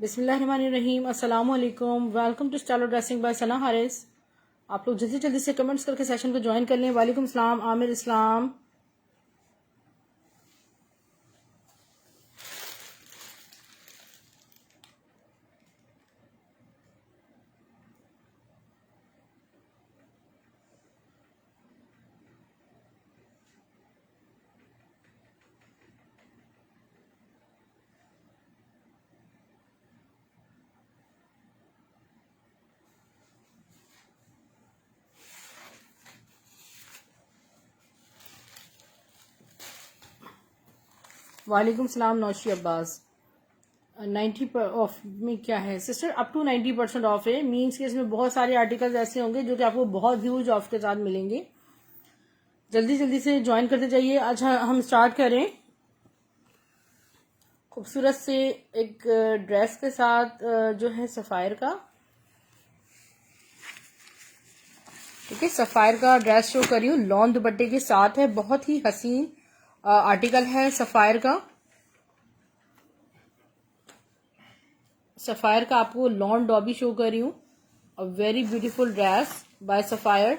बिस्मिल्लाहिर्रहमानिर्रहीम। अस्सलाम वालेकुम। Welcome to Style Dressing by Sana Haris. आप लोग जल्दी जल्दी से कमेंट्स करके सेशन को ज्वाइन कर लें। वालेकुम सलाम आमिर इस्लाम। वालेकुम सलाम नौशी अब्बास। 90 ऑफ में क्या है सिस्टर? अप टू 90% ऑफ है। मीन्स के इसमें बहुत सारे आर्टिकल्स ऐसे होंगे जो कि आपको बहुत ह्यूज ऑफ के साथ मिलेंगे। जल्दी जल्दी से ज्वाइन करते जाइए। आज हम स्टार्ट करें खूबसूरत से एक ड्रेस के साथ जो है सफ़ायर का। ठीक है, सफ़ायर का ड्रेस शो कर रही हूँ, लॉन दुपट्टे के साथ है। बहुत ही हसीन आर्टिकल है सफ़ायर का। सफ़ायर का आपको लॉन डॉबी शो कर रही हूँ। A very beautiful dress by Sapphire.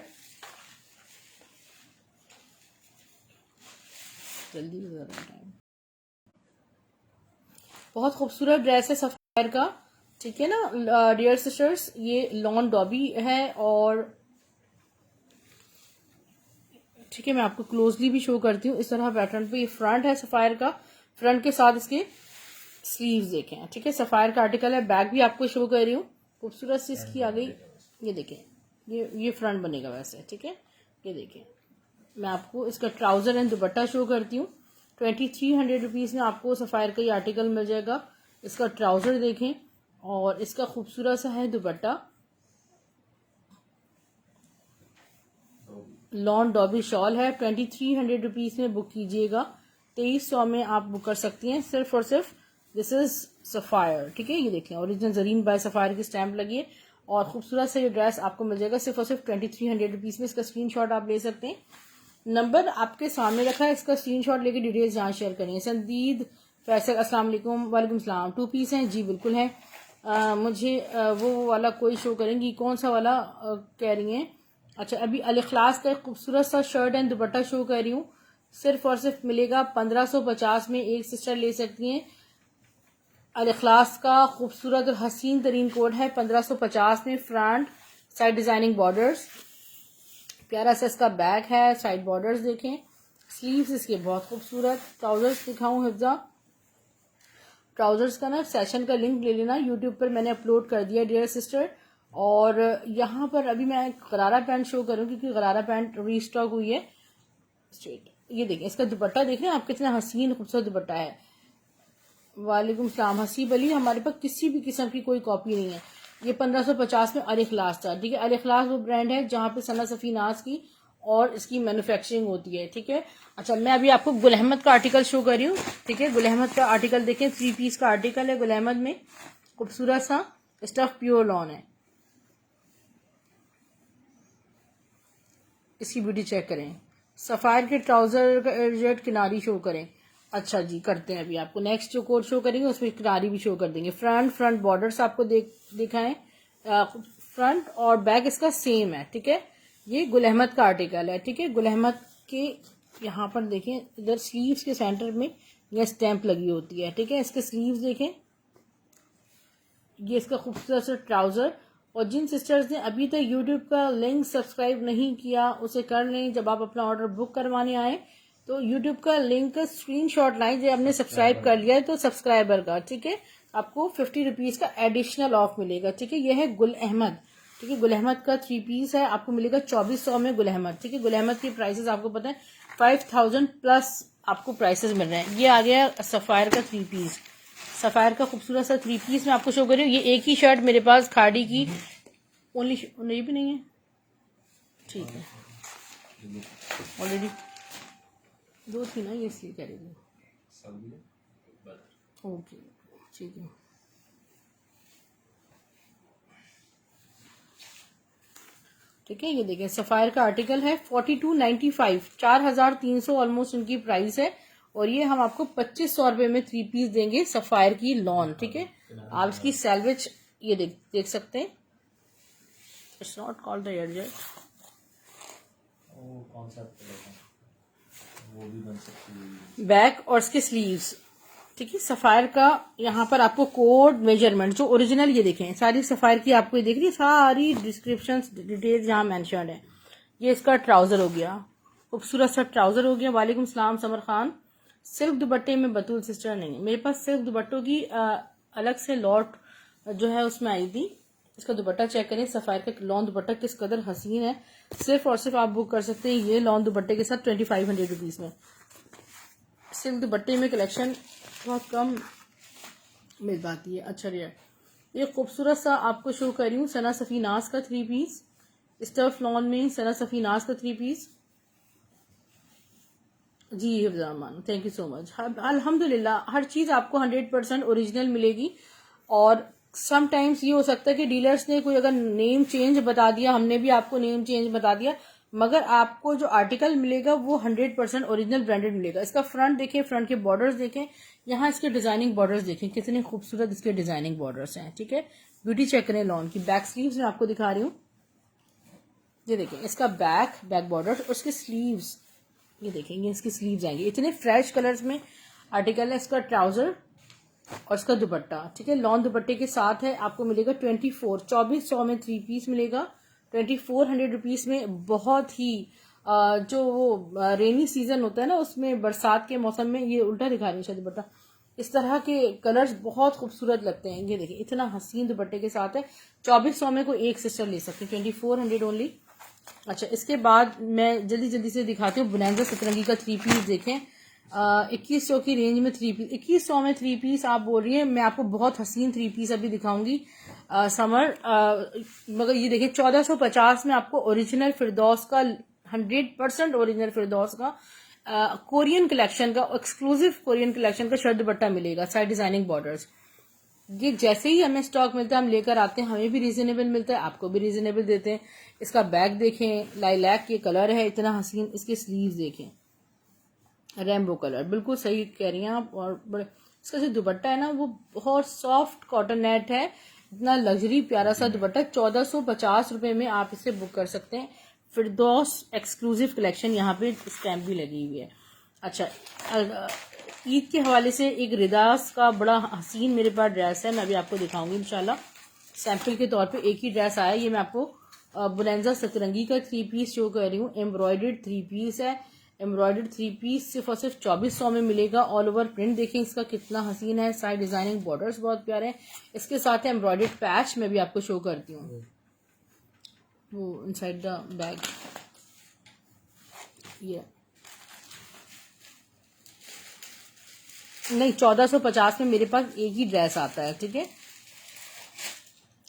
जल्दी टाइम। बहुत खूबसूरत ड्रेस है सफ़ायर का। ठीक है ना डियर सिस्टर्स, ये लॉन डॉबी है। और ठीक है, मैं आपको क्लोजली भी शो करती हूँ। इस तरह पैटर्न पे ये फ्रंट है सफ़ायर का। फ्रंट के साथ इसके स्लीव्स देखें। ठीक है, सफ़ायर का आर्टिकल है। बैक भी आपको शो कर रही हूँ। खूबसूरत सी इसकी आ गई। ये देखें, ये फ्रंट बनेगा वैसे। ठीक है, ये देखें। मैं आपको इसका ट्राउजर एंड दुपट्टा शो करती हूँ। 2300 रुपीज़ में आपको सफ़ायर का ये आर्टिकल मिल जाएगा। इसका ट्राउजर देखें और इसका खूबसूरत सा है दुपट्टा। लॉन डॉबी शॉल है। 2300 रुपीज़ में बुक कीजिएगा। 2300 में आप बुक कर सकती हैं सिर्फ और सिर्फ। This is sapphire. ठीक है, ये देखें, ओरिजिनल जरीन बाय सफ़ायर की स्टैंप लगी है। और खूबसूरत से ये ड्रेस आपको मिल जाएगा सिर्फ और सिर्फ 2300 रुपीज़ में। इसका स्क्रीनशॉट आप ले सकते हैं। नंबर आपके सामने रखा है, इसका स्क्रीनशॉट लेके डिटेल्स यहाँ शेयर करेंगे। संदीद फैसल अस्सलाम वालेकुम। वालेकुम सलाम। 2 पीस हैं जी? बिल्कुल है। मुझे वो वाला कोई शो करेंगी? कौन सा वाला कह रही हैं? अच्छा, अभी अल इखलास का एक खूबसूरत सा शर्ट एंड दुपट्टा शो कर रही हूँ। सिर्फ और सिर्फ मिलेगा 1550 में। एक सिस्टर ले सकती हैं। अल इखलास का खूबसूरत और हसीन तरीन कोड है। 1550 में। फ्रंट साइड डिजाइनिंग बॉर्डर्स, प्यारा सा इसका बैक है। साइड बॉर्डर्स देखें। स्लीव्स इसके बहुत खूबसूरत। ट्राउजर्स दिखाऊं हिफ्जा? ट्राउजर्स का ना सेशन का लिंक ले लेना, यूट्यूब पर मैंने अपलोड कर दिया डियर सिस्टर। और यहाँ पर अभी मैं एक गरारा पैंट शो करूँ क्योंकि गरारा पैंट रीस्टॉक हुई है स्ट्रेट। ये देखें, इसका दुपट्टा देख रहे हैं आप, कितना हसीन खूबसूरत दुपट्टा है। वालेकुम सलाम हसीब अली। हमारे पास किसी भी किस्म की कोई कॉपी नहीं है। ये 1550 में अल इखलास था। ठीक है, अल इखलास वो ब्रांड है जहाँ पे सना सफ़ी नाज की और इसकी मैन्युफैक्चरिंग होती है। ठीक है, अच्छा, मैं अभी आपको गुल अहमद का आर्टिकल शो कर रही हूँ। ठीक है, गुल अहमद का आर्टिकल देखें। 3 पीस का आर्टिकल है गुल अहमद में। खूबसूरत सा स्टफ प्योर लॉन है। इसकी ब्यूटी चेक करें। सफ़ायर के ट्राउजर का रेड किनारी शो करें। अच्छा जी, करते हैं। अभी आपको नेक्स्ट जो कोड शो करेंगे उसमें किनारी भी शो कर देंगे। फ्रंट बॉर्डर्स आपको दिखाएं। फ्रंट और बैक इसका सेम है। ठीक है, ये गुल अहमद का आर्टिकल है। ठीक है, गुल अहमद के यहाँ पर देखें, इधर स्लीव्स के सेंटर में यह स्टैंप लगी होती है। ठीक है, इसके स्लीव्स देखें। ये इसका खूबसूरत सा ट्राउजर। और जिन सिस्टर्स ने अभी तक यूट्यूब का लिंक सब्सक्राइब नहीं किया उसे कर लें। जब आप अपना ऑर्डर बुक करवाने आए तो यूट्यूब का लिंक का स्क्रीनशॉट लाएं। जब आपने सब्सक्राइब कर लिया है तो सब्सक्राइबर का। ठीक है, आपको 50 रुपीज़ का एडिशनल ऑफ मिलेगा। ठीक है, यह है गुल अहमद। ठीक है, गुल अहमद का 3 पीस है, आपको मिलेगा 2400 में गुल अहमद। ठीक है, गुल अहमद की प्राइसेस आपको पता है 5000 प्लस आपको प्राइसेस मिल रहे हैं। ये आ गया सफ़ायर का 3 पीस। सफ़ायर का खूबसूरत सा 3 पीस मैं आपको शो कर रही हूँ। ये एक ही शर्ट मेरे पास खाड़ी की ओनली नहीं भी नहीं है। ठीक है, ऑलरेडी 2 थी ना, ये इसलिए कह रही थी। ओके, ठीक है। ठीक है, ये देखें, सफ़ायर का आर्टिकल है। 4295, 4300 ऑलमोस्ट इनकी प्राइस है। और ये हम आपको 2500 रुपये में 3 पीस देंगे सफायर की लॉन, ठीक है। आप इसकी सैलवेज ये देख सकते हैं, it's not called the airjet, वो भी बन सकती है। बैक और इसके स्लीव्स, ठीक है। सफायर का यहाँ पर आपको कोड मेजरमेंट जो ओरिजिनल, ये देखें सारी सफायर की आपको ये देख रही है, सारी डिस्क्रिप्शन डिटेल्स यहाँ मेंशन है। ये इसका ट्राउजर हो गया, खूबसूरत सा ट्राउजर हो गया। वालेकुम सलाम समर खान। सिल्क दुपट्टे में बतूल सिस्टर नहीं, मेरे पास सिल्क दुपट्टों की अलग से लॉट जो है उसमें आई थी। इसका दुपट्टा चेक करें, सफायर का लॉन दुपट्टा किस कदर हसीन है। सिर्फ और सिर्फ आप बुक कर सकते हैं ये लॉन दुपट्टे के साथ 2500 रुपीज में। सिल्क दुपट्टे में कलेक्शन बहुत कम मिल पाती है। अच्छा रिया, ये खूबसूरत सा आपको शो कर रही हूँ सना सफीनाज का 3 पीस, स्टफ लॉन में सना सफीनाज का 3 पीस। जी हिफ्ज़ामान, थैंक यू सो मच। अल्हम्दुलिल्लाह हर चीज़ आपको 100% ओरिजिनल मिलेगी। और समटाइम्स ये हो सकता है कि डीलर्स ने कोई अगर नेम चेंज बता दिया, हमने भी आपको नेम चेंज बता दिया, मगर आपको जो आर्टिकल मिलेगा वो 100% ओरिजिनल ब्रांडेड मिलेगा। इसका फ्रंट देखें, फ्रंट के बॉर्डर्स देखें, यहाँ इसके डिजाइनिंग बॉर्डर्स देखें कितने खूबसूरत इसके डिजाइनिंग बॉर्डर्स हैं, ठीक है। ब्यूटी चेक करें लॉन की। बैक स्लीव्स मैं आपको दिखा रही हूँ, ये देखें इसका बैक बॉर्डर और उसके स्लीव्स, ये देखेंगे इसकी स्लीव्स आएंगे इतने फ्रेश कलर्स में। आर्टिकल है इसका ट्राउजर और इसका दुपट्टा, ठीक है। लॉन दुपट्टे के साथ है, आपको मिलेगा 2400 में 3 पीस मिलेगा 2400 रुपीज में। बहुत ही जो वो रेनी सीजन होता है ना, उसमें बरसात के मौसम में, ये उल्टा दिखा रही है दुपट्टा, इस तरह के कलर्स बहुत खूबसूरत लगते हैं। ये देखिए इतना हसीन दुपट्टे के साथ है। 2400 में कोई एक सिस्टर ले सकती है, 2400 ओनली। अच्छा, इसके बाद मैं जल्दी से दिखाती हूँ बोनांजा सतरंगी का 3 पीस देखें। 2100 की रेंज में 3 पीस, 2100 में 3 पीस आप बोल रही हैं। मैं आपको बहुत हसीन 3 पीस अभी दिखाऊंगी समर, मगर ये देखिए 1450 में आपको ओरिजिनल फिरदौस का 100% ओरिजिनल फिरदौस का कोरियन कलेक्शन का एक्सक्लूसिव कोरियन कलेक्शन का शर्ट दुपट्टा मिलेगा, साइड डिजाइनिंग बॉर्डर्स। ये जैसे ही हमें स्टॉक मिलता है हम लेकर आते हैं, हमें भी रीजनेबल मिलता है, आपको भी रीजनेबल देते हैं। इसका बैग देखें, लाइलैक के कलर है इतना हसीन। इसके स्लीव्स देखें, रेनबो कलर, बिल्कुल सही कह रही हैं आप। और बड़े इसका जो दुपट्टा है ना वो बहुत सॉफ्ट कॉटन नेट है, इतना लग्जरी प्यारा सा दुपट्टा। 1450 रुपए में आप इसे बुक कर सकते हैं। फिरदौस एक्सक्लूसिव कलेक्शन, यहाँ पे स्टैम्प भी लगी हुई है। अच्छा, ईद के हवाले से एक रिदास का बड़ा हसीन मेरे पास ड्रेस है, मैं अभी आपको दिखाऊंगी इंशाल्लाह। सैंपल के तौर पे एक ही ड्रेस आया, ये मैं आपको बोनांजा सतरंगी का 3 पीस शो कर रही हूँ। एम्ब्रॉयडर्ड 3 पीस है, एम्ब्रॉयडर्ड 3 पीस सिर्फ और सिर्फ 2400 में मिलेगा। ऑल ओवर प्रिंट देखें इसका कितना हसीन है, साइड डिजाइनिंग बॉर्डर्स बहुत प्यारे हैं। इसके साथ एम्ब्रॉयडर्ड पैच मैं भी आपको शो करती हूँ, वो इनसाइड द बैग। ये नहीं, 1450 में मेरे पास एक ही ड्रेस आता है, ठीक है।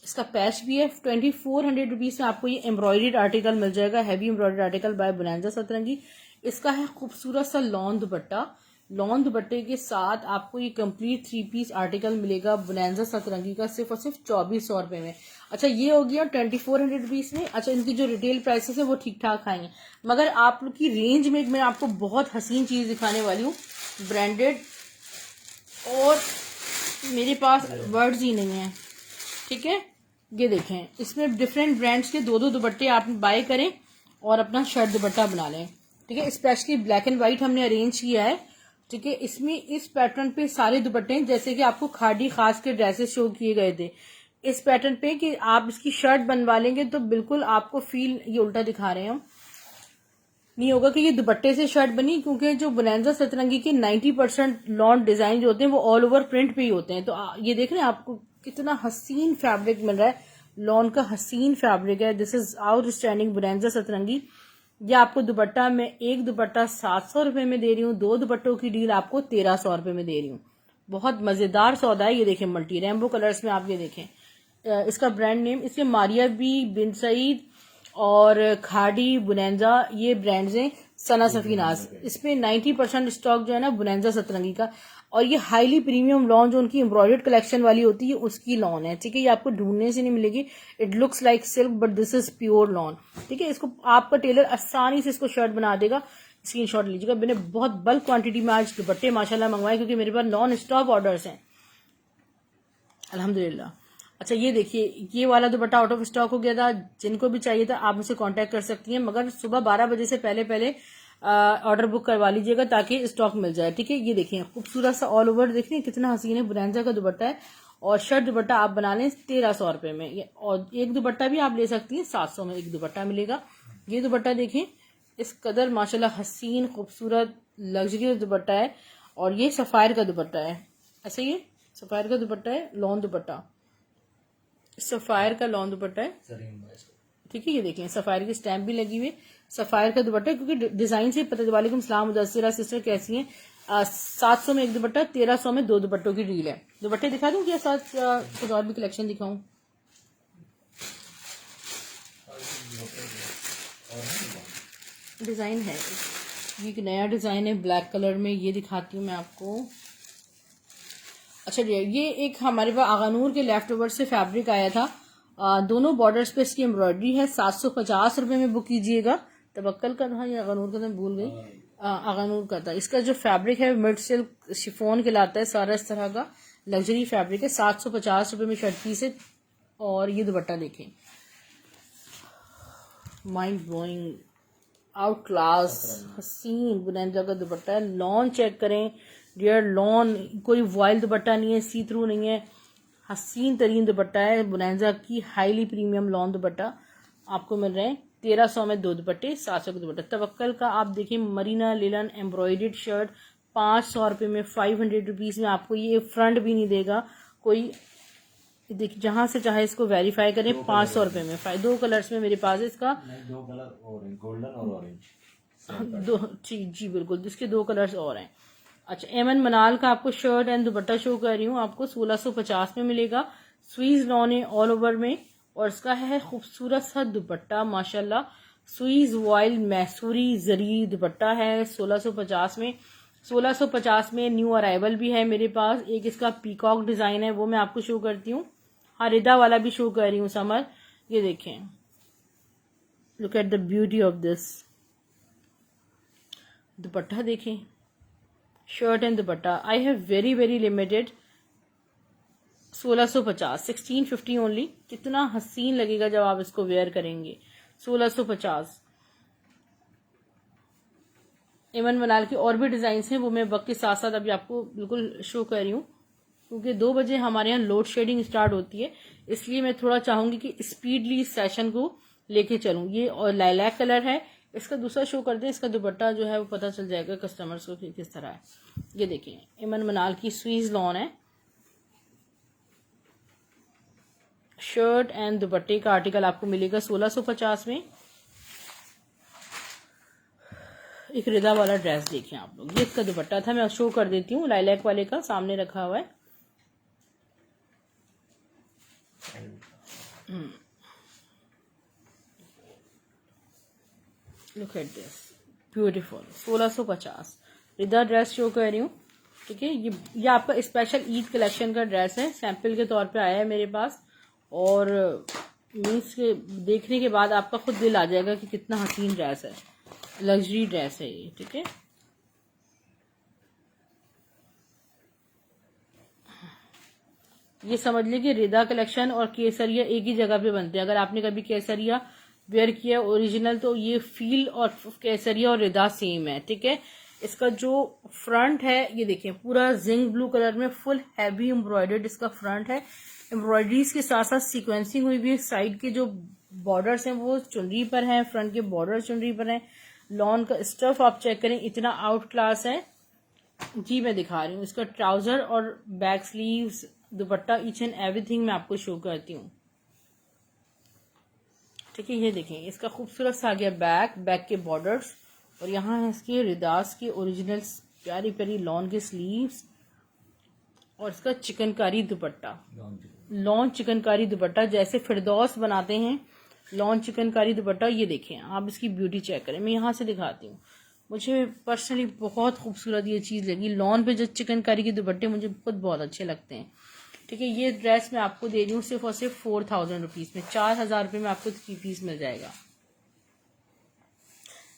इसका पैच भी है। 2400 रुपीज में आपको ये एम्ब्रॉयडर्ड आर्टिकल मिल जाएगा, heavy embroidered article by bonanza सतरंगी। इसका है खूबसूरत सा लॉन दुपट्टा। लॉन दुपट्टे के साथ आपको ये कंप्लीट 3 पीस आर्टिकल मिलेगा बोनांजा सतरंगी का सिर्फ और सिर्फ 2400 रुपए में। अच्छा, ये हो गया 2400 रुपीज में। अच्छा, इनकी जो रिटेल प्राइसेस है वो ठीक ठाक आएंगे, मगर आप लोग की रेंज में मैं आपको बहुत हसीन चीज दिखाने वाली हूँ, ब्रांडेड, और मेरे पास वर्ड्स ही नहीं है, ठीक है। ये देखें, इसमें डिफरेंट ब्रांड्स के 2-2 दुपट्टे आप बाय करें और अपना शर्ट दुपट्टा बना लें, ठीक है। स्पेशली ब्लैक एंड व्हाइट हमने अरेंज किया है, ठीक है। इसमें इस पैटर्न पे सारे दुपट्टे, जैसे कि आपको खादी खास के ड्रेसेस शो किए गए थे, इस पैटर्न पे कि आप इसकी शर्ट बनवा लेंगे तो बिल्कुल आपको फील, ये उल्टा दिखा रहे हैं हम, नहीं होगा कि ये दुपट्टे से शर्ट बनी, क्योंकि जो बोनांजा सतरंगी के 90% लॉन डिजाइन जो होते हैं वो ऑल ओवर प्रिंट पे ही होते हैं। तो ये देख रहे हैं आपको कितना हसीन फैब्रिक मिल रहा है, लॉन का हसीन फैब्रिक है। दिस इज आउटस्टैंडिंग बोनांजा सतरंगी। ये आपको दुपट्टा में, एक दुपट्टा 700 रुपए में दे रही हूँ, 2 दुपट्टों की डील आपको 1300 रुपए में दे रही हूँ। बहुत मजेदार सौदा है। ये देखें मल्टी रेनबो कलर्स में, आप ये देखें इसका ब्रांड नेम, इसके मारिया बी, बिन सईद और खाड़ी बोनांजा, ये ब्रांड्स हैं। सना सफीनाज, इसमें 90% स्टॉक जो है ना बोनांजा सतरंगी का, और ये हाईली प्रीमियम लॉन जो उनकी एम्ब्रॉयडर्ड कलेक्शन वाली होती है उसकी लॉन है, ठीक है। ये आपको ढूंढने से नहीं मिलेगी, it looks like silk but this is pure lawn, ठीक है। इसको आपका टेलर आसानी से इसको शर्ट बना देगा। स्क्रीनशॉट लीजिएगा। मैंने बहुत बल्क क्वांटिटी में आज दुपट्टे माशाल्लाह मंगवाए क्योंकि मेरे पास नॉन स्टॉप ऑर्डर्स हैं अल्हम्दुलिल्लाह। अच्छा ये देखिए, ये वाला दुपट्टा आउट ऑफ स्टॉक हो गया था। जिनको भी चाहिए था आप मुझसे कांटेक्ट कर सकती हैं, मगर सुबह 12 बजे से पहले पहले ऑर्डर बुक करवा लीजिएगा ताकि स्टॉक मिल जाए। ठीक है, ये देखिए खूबसूरत सा ऑल ओवर देखिए कितना हसीन है, बुरैंजा का दुपट्टा है और शर्ट दुपट्टा आप बना लें 1300 रुपए में, और एक दुपट्टा भी आप ले सकती हैं 700 में एक दुपट्टा मिलेगा। ये दुपट्टा देखें, इस कदर माशाल्लाह हसीन खूबसूरत लग्जरियस दुपट्टा है और ये सफायर का दुपट्टा है। ऐसे ये सफायर का दुपट्टा है, लॉन दुपट्टा, सफायर का लॉन दुपट्टा है। ठीक है, ये देखें सफायर की स्टैम्प भी लगी हुई है, सफायर का दुपट्टा है, क्योंकि डिजाइन से पता। वालेकुम सलाम मुदस्सिरा सिस्टर, कैसी हैं? 700 में एक दुपट्टा, 1300 में 2 दुपट्टों की डील है। दुपट्टे दिखा दूं क्या साथ, कुछ और भी कलेक्शन दिखाऊं? डिजाइन है, ये एक नया डिजाइन है ब्लैक कलर में, ये दिखाती हूँ मैं आपको। अच्छा ये एक हमारे पास आगानूर के लेफ्ट ओवर से फैब्रिक आया था, दोनों बॉर्डर्स पे इसकी एम्ब्रॉयडरी है। 750 रुपए में बुक कीजिएगा। तवक्कल का था या आगानूर का था, भूल गई, आगानूर का था। इसका जो फैब्रिक है मिड सिल्क शिफॉन कहलाता है, सारा इस तरह का लग्जरी फैब्रिक है। 750 रुपए में शर्ट पीस है। और ये दुपट्टा देखें, माइंड ब्लोइंग, आउट क्लास हसीन बुरैंजा का दुपट्टा है। लॉन चेक करें डियर, लॉन कोई वॉयल दुपट्टा नहीं है, सी थ्रू नहीं है, हसीन तरीन दुपट्टा है। बुरैंजा की हाईली प्रीमियम लॉन दुपट्टा आपको मिल रहे हैं 1300 में 2 दुपट्टे, 700 का दुपट्टा। तवक्कल का आप देखिए मरीना लिलन एम्ब्रॉयडर्ड शर्ट 500 रुपये में, 500 रुपीज़ में आपको ये फ्रंट भी नहीं देगा कोई। देखिए जहां से चाहे इसको वेरीफाई करें, 500 रुपये में 2 कलर्स में मेरे पास है इसका, 2 कलर और गोल्डन और ऑरेंज, दो जी बिल्कुल, जिसके 2 कलर्स और हैं। अच्छा एमन मनाल का आपको शर्ट एंड दुपट्टा शो कर रही हूँ, आपको 1650 में मिलेगा। स्वीज लॉन है ऑल ओवर में और इसका है खूबसूरत सा दुपट्टा माशाल्लाह। स्वीज वॉयल मैसूरी जरी दुपट्टा है 1650 में। 1650 में न्यू अराइवल भी है मेरे पास, एक इसका पीकॉक डिजाइन है, वो मैं आपको शो करती हूँ। हाँ रिदा वाला भी शो कर रही हूँ समर, ये देखें, look at the beauty of this dupatta देखें, shirt and dupatta. I have very very limited, 1650, 1650 only. कितना हसीन लगेगा जब आप इसको वेयर करेंगे, 1650। एमन मनाल की और भी डिजाइन हैं, वो मैं वक्त के साथ साथ अभी आपको बिल्कुल शो कर रही हूँ, क्योंकि 2 बजे हमारे यहाँ लोड शेडिंग स्टार्ट होती है, इसलिए मैं थोड़ा चाहूंगी कि स्पीडली इस सेशन को लेके चलूं। ये और लाइलैक कलर है, इसका दूसरा शो कर दें, इसका दुपट्टा जो है वो पता चल जाएगा कस्टमर्स को कि किस तरह है। ये देखिए एमन मनाल की स्वीज लॉन है, शर्ट एंड दुपट्टे का आर्टिकल आपको मिलेगा 1650 में। एक रिदा वाला ड्रेस देखें आप लोग, ये इसका दुपट्टा था, मैं शो कर देती हूँ, लाइलैक वाले का सामने रखा हुआ है। Look at this beautiful, 1650 Rida dress शो कर रही हूँ। ठीक है, ये आपका स्पेशल ईद कलेक्शन का ड्रेस है, सैंपल के तौर पे आया है मेरे पास, और मीन्स के देखने के बाद आपका खुद दिल आ जाएगा कि कितना हसीन ड्रेस है, लग्जरी ड्रेस है ये। ठीक है, ये समझ लीजिए रिदा कलेक्शन और केसरिया एक ही जगह पे बनते हैं। अगर आपने कभी केसरिया वेयर किया ओरिजिनल, तो ये फील और केसरिया और रिदा सेम है। ठीक है, इसका जो फ्रंट है ये देखिए पूरा जिंक ब्लू कलर में फुल हैवी एम्ब्रॉयडर्ड इसका फ्रंट है, एम्ब्रॉयडरीज के साथ साथ सीक्वेंसिंग हुई भी है। साइड के जो बॉर्डर्स हैं वो चुनरी पर हैं, फ्रंट के बॉर्डर चुनरी पर हैं। लॉन का स्टफ आप चेक करें, इतना आउट क्लास है जी। मैं दिखा रही हूँ इसका ट्राउजर और back sleeves, dupatta, each and everything मैं आपको शो करती हूँ। ठीक है, ये देखें इसका खूबसूरत सा आ गया बैक के बॉर्डर्स, और यहाँ है इसके रिदास के ओरिजिनल प्यारी प्यारी लॉन के स्लीव्स, और इसका चिकनकारी दुपट्टा, लॉन चिकनकारी दुपट्टा, जैसे फिरदौस बनाते हैं लॉन चिकनकारी दुपट्टा। ये देखें आप इसकी ब्यूटी चेक करें, मैं यहाँ से दिखाती हूँ। मुझे पर्सनली बहुत खूबसूरत ये चीज़ लगी, लॉन पे जो चिकनकारी के दुपट्टे मुझे खुद बहुत अच्छे लगते हैं। ठीक है, ये ड्रेस मैं आपको दे रही हूँ सिर्फ और सिर्फ 4000 रुपीज़ में, 4000 रुपये में आपको 3 पीस मिल जाएगा।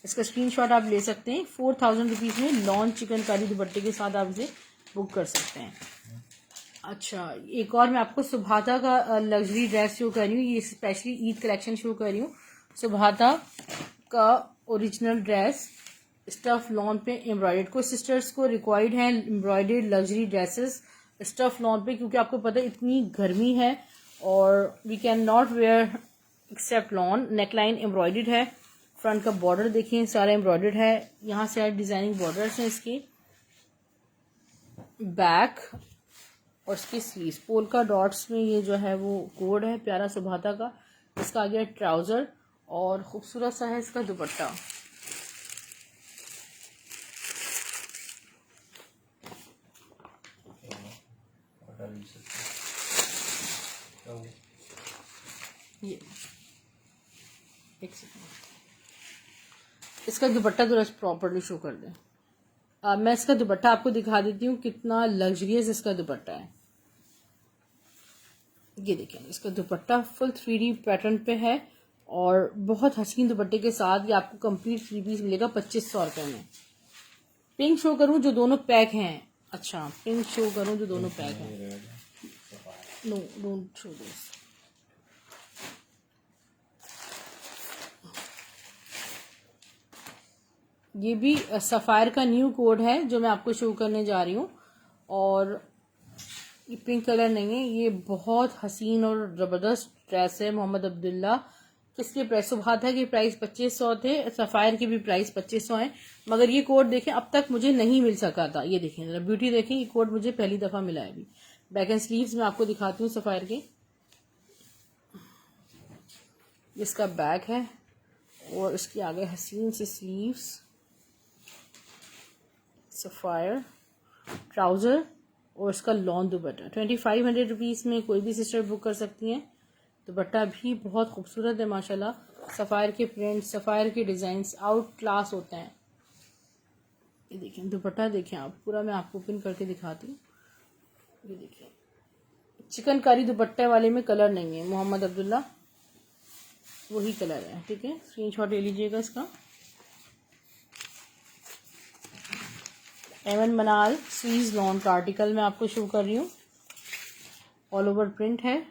इसका स्क्रीनशॉट आप ले सकते हैं। 4000 रुपीज़ में लॉन चिकनकारी दुपट्टे के साथ आप इसे बुक कर सकते हैं। अच्छा, एक और मैं आपको सुभाता का लग्जरी ड्रेस शो कर रही हूँ। ये स्पेशली ईद कलेक्शन शो कर रही हूँ। सुभाता का ओरिजिनल ड्रेस स्टफ लॉन पे एम्ब्रॉयडर्ड। कोई सिस्टर्स को रिक्वायर्ड है embroidered luxury dresses stuff lawn पे, क्योंकि आपको पता है इतनी गर्मी है और we can not wear except lawn. Neckline embroidered है। फ्रंट का बॉर्डर देखिए सारा एम्ब्रॉयडर्ड है। यहाँ से डिजाइनिंग बॉर्डर्स हैं इसके। बैक और इसकी स्लीव्स पोल्का डॉट्स में ये जो है वो कोड है प्यारा सुभाता का। इसका आ गया ट्राउजर और खूबसूरत सा है इसका दुपट्टा। ये एक सेकंड, इसका दुपट्टा तो प्रॉपरली शो कर दें। मैं इसका दुपट्टा आपको दिखा देती हूँ कितना लग्जरियस इसका दुपट्टा है। ये देखें, इसका दुपट्टा फुल 3D पैटर्न पे है और बहुत हसीन दुपट्टे के साथ ये आपको कंप्लीट 3 पीस मिलेगा 2500 रुपये में। पिंक शो करूँ जो दोनों पैक हैं। अच्छा, पिंक शो करूँ जो दोनों पैक हैं। No, don't show this. ये भी सफ़ायर का न्यू कोड है जो मैं आपको शो करने जा रही हूँ। और ये पिंक कलर नहीं है, ये बहुत हसीन और ज़बरदस्त ड्रेस है। मोहम्मद अब्दुल्ला किसके प्राइस? सुभाता के प्राइस 2500 थे, सफ़ायर के भी प्राइस 2500 हैं। मगर ये कोड देखें अब तक मुझे नहीं मिल सका था। ये देखें जरा ब्यूटी देखें, ये कोड मुझे पहली दफ़ा मिला है अभी। बैक एंड स्लीव्स मैं आपको दिखाती हूँ सफ़ायर के। इसका बैक है और इसके आगे हसीन से स्लीव्स, सफ़ायर ट्राउज़र और इसका लॉन दुपट्टा। 2500 रुपीज़ में कोई भी सिस्टर बुक कर सकती हैं। दुपट्टा भी बहुत खूबसूरत है माशाल्लाह। सफ़ायर के प्रिंट, सफ़ायर के डिज़ाइंस आउट क्लास होते हैं। ये देखें दुपट्टा देखें आप, पूरा मैं आपको पिन करके दिखाती हूँ। ये देखिए चिकनकारी दुपट्टे वाले में कलर नहीं है, मोहम्मद अब्दुल्ला वही कलर है। ठीक है, स्क्रीनशॉट ले लीजिएगा इसका। एमन मनाल स्वीज लॉन का आर्टिकल मैं आपको शो कर रही हूँ। ऑल ओवर प्रिंट है,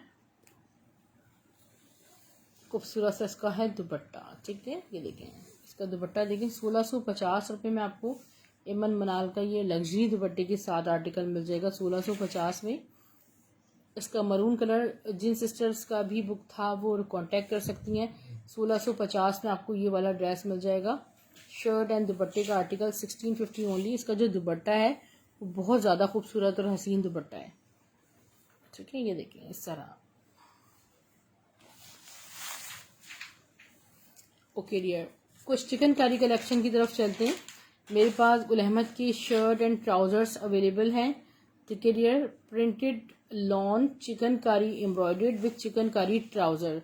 खूबसूरत सा इसका है दुपट्टा। ठीक है, ये देखें इसका दुपट्टा देखें। 1650 रुपये में आपको एमन मनाल का ये लग्जरी दुपट्टे के साथ आर्टिकल मिल जाएगा 1650 में। इसका मरून कलर जिन सिस्टर्स का भी बुक था वो कांटेक्ट कर सकती हैं। 1650 में आपको ये वाला ड्रेस मिल जाएगा। शर्ट एंड दुपट्टे का आर्टिकल 1650 ओनली। इसका जो दुपट्टा है वो बहुत ज़्यादा खूबसूरत और हसीन दुपट्टा है। ठीक है, ये देखिए इस तरह। ओके डियर, कुछ चिकनकारी कलेक्शन की तरफ चलते हैं। मेरे पास गुल अहमद की शर्ट एंड ट्राउजर्स अवेलेबल हैं। ठीक है dear, printed lawn chikankari embroidered with chikankari trouser.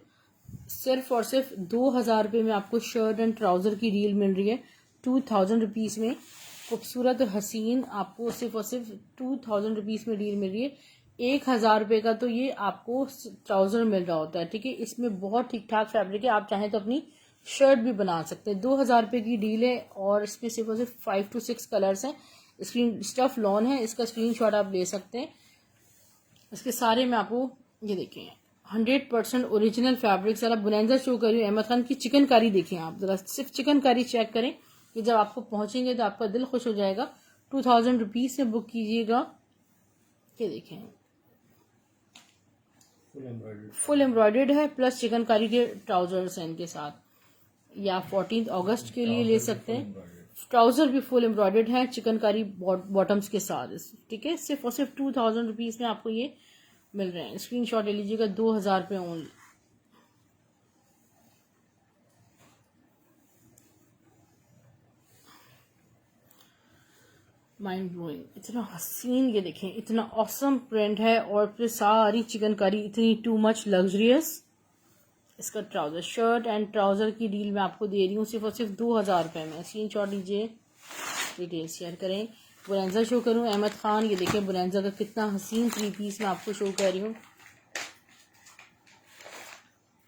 सिर्फ और सिर्फ 2000 रुपये में आपको शर्ट एंड ट्राउजर की डील मिल रही है। 2000 रुपीज़ में खूबसूरत और हसीन आपको सिर्फ और सिर्फ 2000 रुपीज़ में डील मिल रही है। 1000 रुपये का तो ये आपको ट्राउजर मिल रहा होता है। ठीक है, इसमें बहुत ठीक ठाक फैब्रिक है, आप चाहें तो अपनी शर्ट भी बना सकते हैं। 2000 रुपये की डील है और इसमें सिर्फ और सिर्फ 5 to 6 कलर्स हैं। स्क्रीन स्टफ लॉन है, इसका स्क्रीनशॉट आप ले सकते हैं। इसके सारे में आपको ये देखें 100% ओरिजिनल फैब्रिक। जरा बुनेंजा शो करिए अहमद खान की चिकनकारी देखें आप, जरा सिर्फ चिकनकारी चेक करें कि जब आपको पहुंचेंगे तो आपका दिल खुश हो जाएगा। 2000 रुपीज़ से बुक कीजिएगा। ये देखें फुल एम्ब्रॉयडर्ड है प्लस चिकनकारी के ट्राउजर्स हैं इनके साथ। या 14 अगस्त के लिए ले सकते हैं। ट्राउजर भी फुल एम्ब्रॉयडर्ड है चिकनकारी बॉटम्स के साथ। ठीक है, सिर्फ और सिर्फ 2000 रुपीज़ में आपको ये मिल रहे हैं। स्क्रीनशॉट ले लीजिएगा। 2000 रुपये ओनली। माइंड ब्लोइंग, इतना हसीन, ये देखें इतना ऑसम प्रिंट है और फिर सारी चिकनकारी इतनी टू मच लग्जरियस। इसका ट्राउजर शर्ट एंड ट्राउजर की डील मैं आपको दे रही हूँ सिर्फ और सिर्फ 2000 रुपये में। स्क्रीनशॉट लीजिए, डिटेल शेयर करें। बुनेंजा शो करूँ अहमद खान, ये देखें बुनेंजा का कितना हसीन 3 पीस मैं आपको शो कर रही हूँ।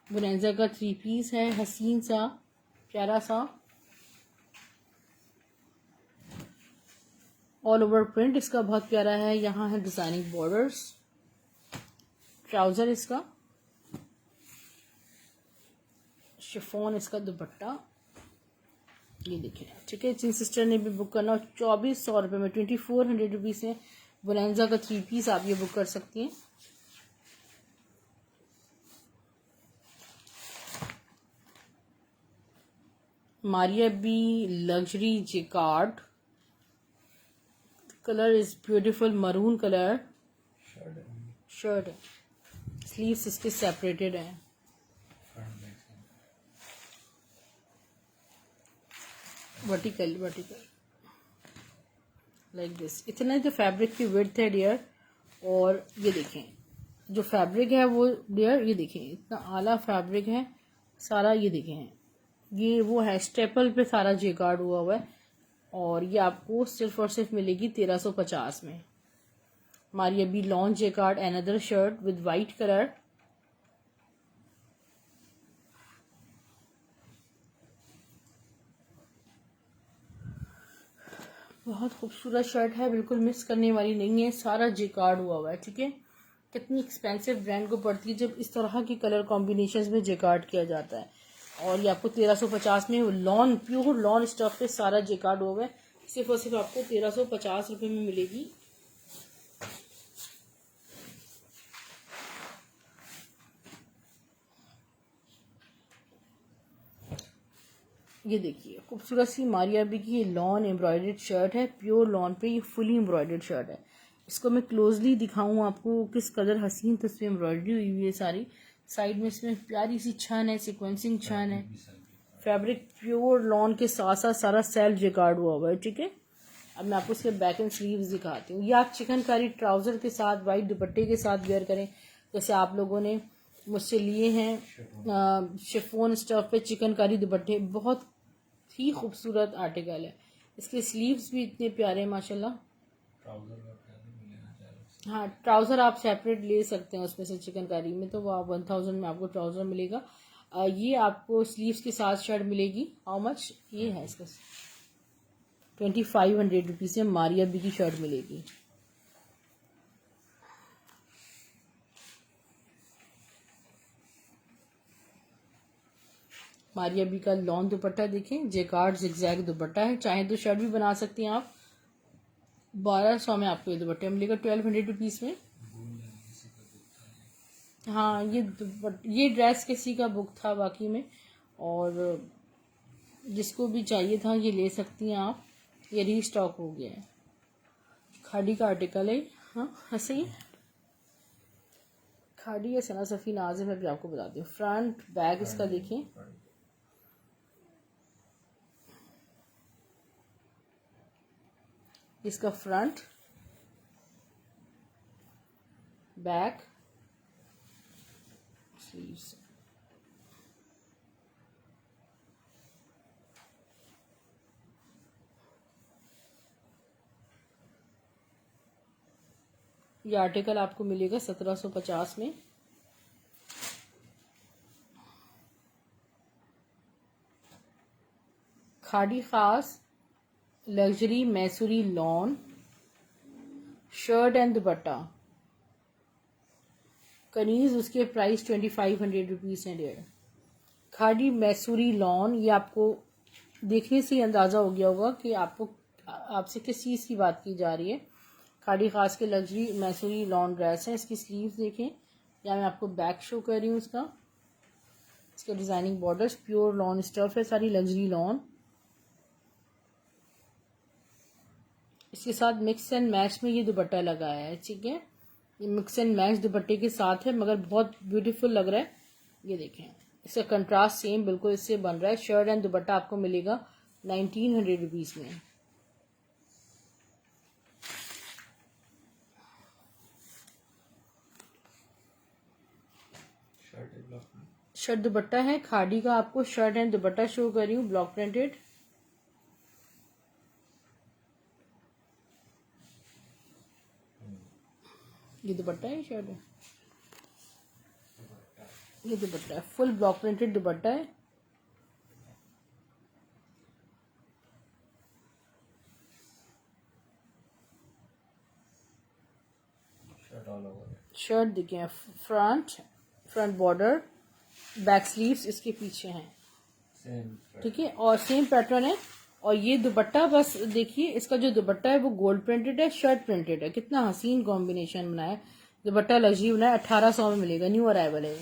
बुनेंजा का 3 पीस है हसीन सा प्यारा सा। ऑल ओवर प्रिंट इसका बहुत प्यारा है। यहाँ है डिजाइनिंग बॉर्डर्स। ट्राउजर इसका, शिफॉन इसका दुपट्टा, ये देखिए। ठीक है, जिन सिस्टर ने भी बुक करना 2400 रुपये में, 2400 रुपीज़ में बोलेंजा का 3 पीस आप ये बुक कर सकती हैं। Maria B luxury jacquard, colour is beautiful maroon colour. Shirt है, स्लीव्स इसके सेपरेटेड हैं। Vertical like this. इतना जो फैब्रिक की विड्थ है डियर, और ये देखें जो फैब्रिक है वो डियर, ये देखें इतना आला फैब्रिक है सारा। ये देखें ये वो है स्टेपल पे सारा जेकार्ड हुआ है, और ये आपको सिर्फ और सिर्फ मिलेगी 1350 में। Maria B launch jacquard, another shirt with white colour. बहुत खूबसूरत शर्ट है, बिल्कुल मिस करने वाली नहीं है, सारा जेकार्ड हुआ है। ठीक है, कितनी एक्सपेंसिव ब्रांड को पड़ती है जब इस तरह की कलर कॉम्बिनेशंस में जेकार्ड किया जाता है। और ये आपको 1350 में लॉन, प्योर लॉन स्टफ पे सारा जेकार्ड हुआ है, सिर्फ और सिर्फ आपको 1350 रुपये में मिलेगी। ये देखिए खूबसूरत सी मारिया बी की लॉन एम्ब्रॉयडर्ड शर्ट है, प्योर लॉन पे ये फुली एम्ब्रॉयडर्ड शर्ट है। इसको मैं क्लोजली दिखाऊं आपको किस कदर हसीन तस्वीर एम्ब्रॉयडरी हुई हुई है सारी। साइड में इसमें प्यारी सी छन है, सिक्वेंसिंग छन है। फैब्रिक प्योर लॉन के साथ साथ सारा सेल्फ जेकार्ड हुआ है। ठीक है, अब मैं आपको इसके बैक एंड स्लीव्स दिखाती हूँ। ये आप चिकनकारी ट्राउजर के साथ वाइट दुपट्टे के साथ वेयर करें, जैसे आप लोगों ने मुझसे लिए हैं शिफॉन स्टफ पे चिकनकारी दुपट्टे, बहुत ही खूबसूरत आर्टिकल है। इसके स्लीव्स भी इतने प्यारे हैं माशाल्लाह। हाँ, ट्राउज़र आप सेपरेट ले सकते हैं उसमें से, चिकनकारी में तो वो 1000 में आपको ट्राउज़र मिलेगा। ये आपको स्लीव्स के साथ शर्ट मिलेगी। हाउ मच ये है इसका? 2500 रुपीज़ से मारिया बी की शर्ट मिलेगी। मारिया बी का लॉन दुपट्टा देखें, जेकार्ड जिगजैग दुपट्टा है, चाहे तो शर्ट भी बना सकती हैं आप। 1200 में आपको ये दुपट्टा मिलेगा, 1200 रुपीज़ में। हाँ, ये ड्रेस किसी का बुक था बाकी में, और जिसको भी चाहिए था ये ले सकती हैं आप, ये रीस्टॉक हो गया है। खाड़ी का आर्टिकल है। हाँ ऐसे ही खाड़ी या सना सफ़ी नाज है, मैं भी आपको बताती हूँ। फ्रंट बैग इसका देखें, इसका फ्रंट बैक स्लीव्स। ये आर्टिकल आपको मिलेगा 1750 में। खाड़ी खास luxury Mysuri lawn shirt and dupatta, Kaneez उसके प्राइस 2500 रुपीज़ हैं डियर। खाड़ी मैसूरी लॉन, ये आपको देखने से ही अंदाज़ा हो गया होगा कि आपसे किस चीज़ की बात की जा रही है। खाड़ी खास के लग्जरी मैसूरी लॉन ड्रेस है। इसकी स्लीव्स देखें, या मैं आपको बैक शो कर रही हूँ इसका designing borders, pure lawn stuff है, सारी लग्जरी लॉन। इसके साथ मिक्स एंड मैच में ये दुपट्टा लगाया है। ठीक है, ये मिक्स एंड मैच दुपट्टे के साथ है, मगर बहुत ब्यूटीफुल लग रहा है। ये देखें, इसका कंट्रास्ट सेम बिल्कुल इससे बन रहा है। शर्ट एंड दुपट्टा आपको मिलेगा 1900 रुपीज़ में। शर्ट दुपट्टा है खाड़ी का, आपको शर्ट एंड दुपट्टा शो कर रही हूँ, ब्लॉक प्रिंटेड। ये दुपट्टा है, शर्ट है, ये दुपट्टा है, फुल ब्लॉक प्रिंटेड दुपट्टा है। शर्ट देखिए, फ्रंट बॉर्डर, बैक स्लीव्स इसके पीछे हैं, सेम ठीक है, और सेम पैटर्न है। और ये दुपट्टा बस देखिए, इसका जो दुपट्टा है वो गोल्ड प्रिंटेड है, शर्ट प्रिंटेड है। कितना हसीन कॉम्बिनेशन बनाया है, दुपट्टा लग्जरी बनाया, 1800 में मिलेगा, न्यू अराइवल है।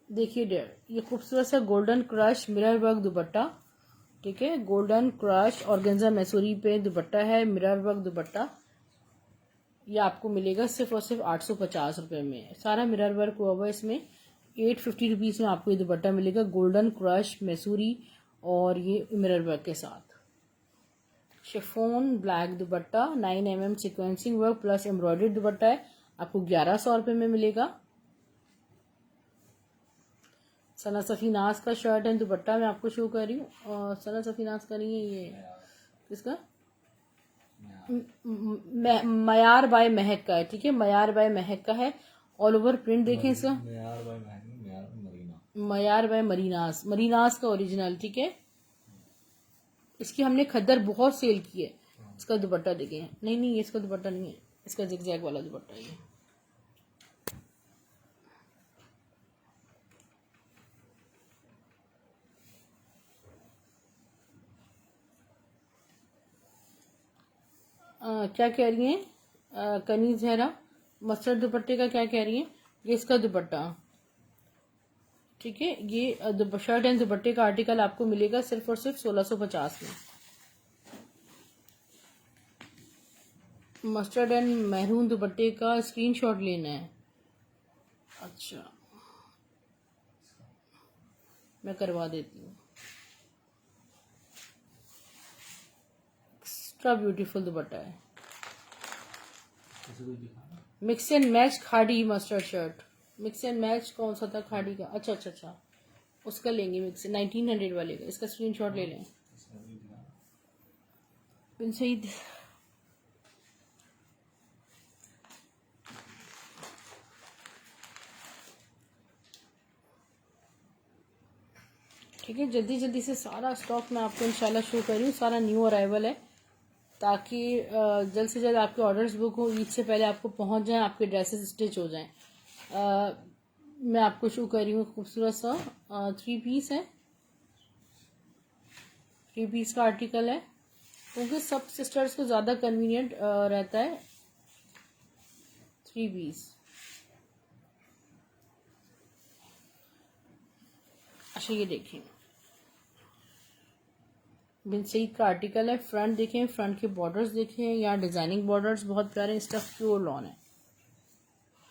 देखिए डियर, ये खूबसूरत सा गोल्डन क्रश मिरर वर्क दुपट्टा, ठीक है, गोल्डन क्रश ऑर्गेन्जा मैसूरी पे दुपट्टा है, मिरर वर्क दुपट्टा। ये आपको मिलेगा सिर्फ और सिर्फ 850 रुपये में। सारा मिरर वर्क हुआ हुआ है इसमें। 850 रुपीज़ में आपको ये दुपट्टा मिलेगा, गोल्डन क्रश मैसूरी और ये मिरर वर्क के साथ। शिफोन ब्लैक दुपट्टा, 9 mm sequencing work plus embroidered दुपट्टा है, आपको 1100 रुपये में मिलेगा। सना सफीनाज का शर्ट एंड दुपट्टा मैं आपको शो कर रही हूँ। सना सफीनाज का नहीं है ये, किसका? मयार बाय महक का है, ठीक है, मयार बाय महक का है। ऑल ओवर प्रिंट देखें इसका, मयार बाय मरीनास का ओरिजिनल, ठीक है। इसकी हमने खद्दर बहुत सेल की है। इसका दुपट्टा देखें, नहीं ये इसका दुपट्टा नहीं है, इसका जिगजैग वाला दुपट्टा है ये। क्या कह रही हैं कनी जहरा, मस्टर्ड दुपट्टे का क्या कह रही हैं? ये इसका दुपट्टा, ठीक है, ये शर्ट एंड दुपट्टे का आर्टिकल आपको मिलेगा सिर्फ और सिर्फ 1650 में। मस्टर्ड एंड मैरून दुपट्टे का स्क्रीनशॉट लेना है। अच्छा, मैं करवा देती हूँ। एक्स्ट्रा ब्यूटीफुल दुपट्टा है, मिक्स एंड मैच खाड़ी mustard shirt. Mix and match कौन सा था खाड़ी का? अच्छा, उसका लेंगे मिक्स 1900 वाले का। इसका स्क्रीनशॉट ले लें। बिन सईद, ठीक है, जल्दी से सारा स्टॉक मैं आपको इंशाल्लाह शो कर रही हूँ। सारा न्यू अराइवल है, ताकि जल्द से जल्द आपके ऑर्डर्स बुक हो, ईद से पहले आपको पहुंच जाएं, आपके ड्रेसेस स्टिच हो जाएं। मैं आपको शो कर रही हूँ खूबसूरत सा 3 पीस है, 3 पीस का आर्टिकल है, क्योंकि सब सिस्टर्स को ज़्यादा कन्वीनियंट रहता है 3 पीस। अच्छा, ये देखें, बिन सईद का आर्टिकल है। फ्रंट देखें, फ्रंट के बॉर्डर्स देखें, यहाँ डिजाइनिंग बॉर्डर्स बहुत प्यारे, स्टफ प्योर लॉन है।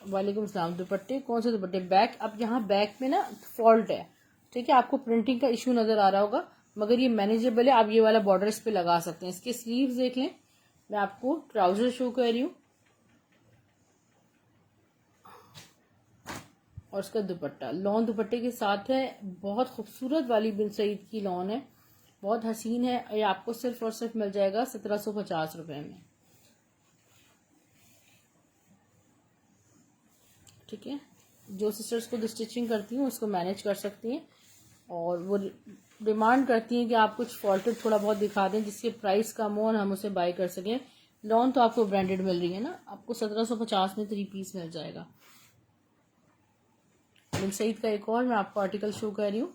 वालेकुम सलाम। दुपट्टे कौन से दुपट्टे? बैक, अब यहाँ बैक में ना फॉल्ट है, ठीक है, आपको प्रिंटिंग का इशू नजर आ रहा होगा, मगर ये मैनेजेबल है। आप ये वाला बॉर्डर इस पे लगा सकते हैं। इसके स्लीव्स देख लें। मैं आपको ट्राउजर शो कर रही हूँ और इसका दुपट्टा लॉन दुपट्टे के साथ है। बहुत खूबसूरत वाली बिन सईद की लॉन है, बहुत हसीन है। ये आपको सिर्फ और सिर्फ मिल जाएगा 1750 रुपये में, ठीक है। जो सिस्टर्स को स्टिचिंग करती हैं उसको मैनेज कर सकती हैं, और वो डिमांड करती हैं कि आप कुछ फॉल्टेड थोड़ा बहुत दिखा दें जिसके प्राइस कम हो और हम उसे बाय कर सकें। लॉन तो आपको ब्रांडेड मिल रही है ना, आपको 1750 में 3 पीस मिल जाएगा। बिन सईद का एक और मैं आपको आर्टिकल शो कर रही हूँ।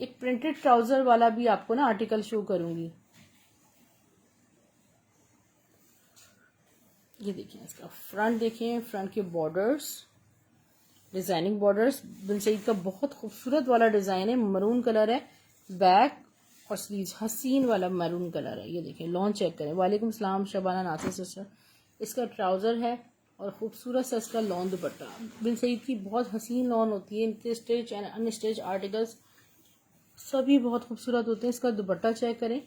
एक प्रिंटेड ट्राउजर वाला भी आपको ना आर्टिकल शो करूंगी। ये देखिए, इसका फ्रंट देखें, फ्रंट के बॉर्डर्स, डिजाइनिंग बॉर्डर्स, बिन सईद का बहुत खूबसूरत वाला डिजाइन है, मरून कलर है, बैक और स्लीव्स हसीन वाला मैरून कलर है। ये देखें, लॉन चेक करें। वालेकुम सलाम शबाना नासिर सिस्टर। इसका ट्राउजर है और खूबसूरत सा इसका लॉन दुपट्टा। बिन सईद की बहुत हसीन लॉन होती है, इनके स्टिच एंड अनस्टिच आर्टिकल्स सभी बहुत खूबसूरत होते हैं। इसका दुपट्टा चेक करें,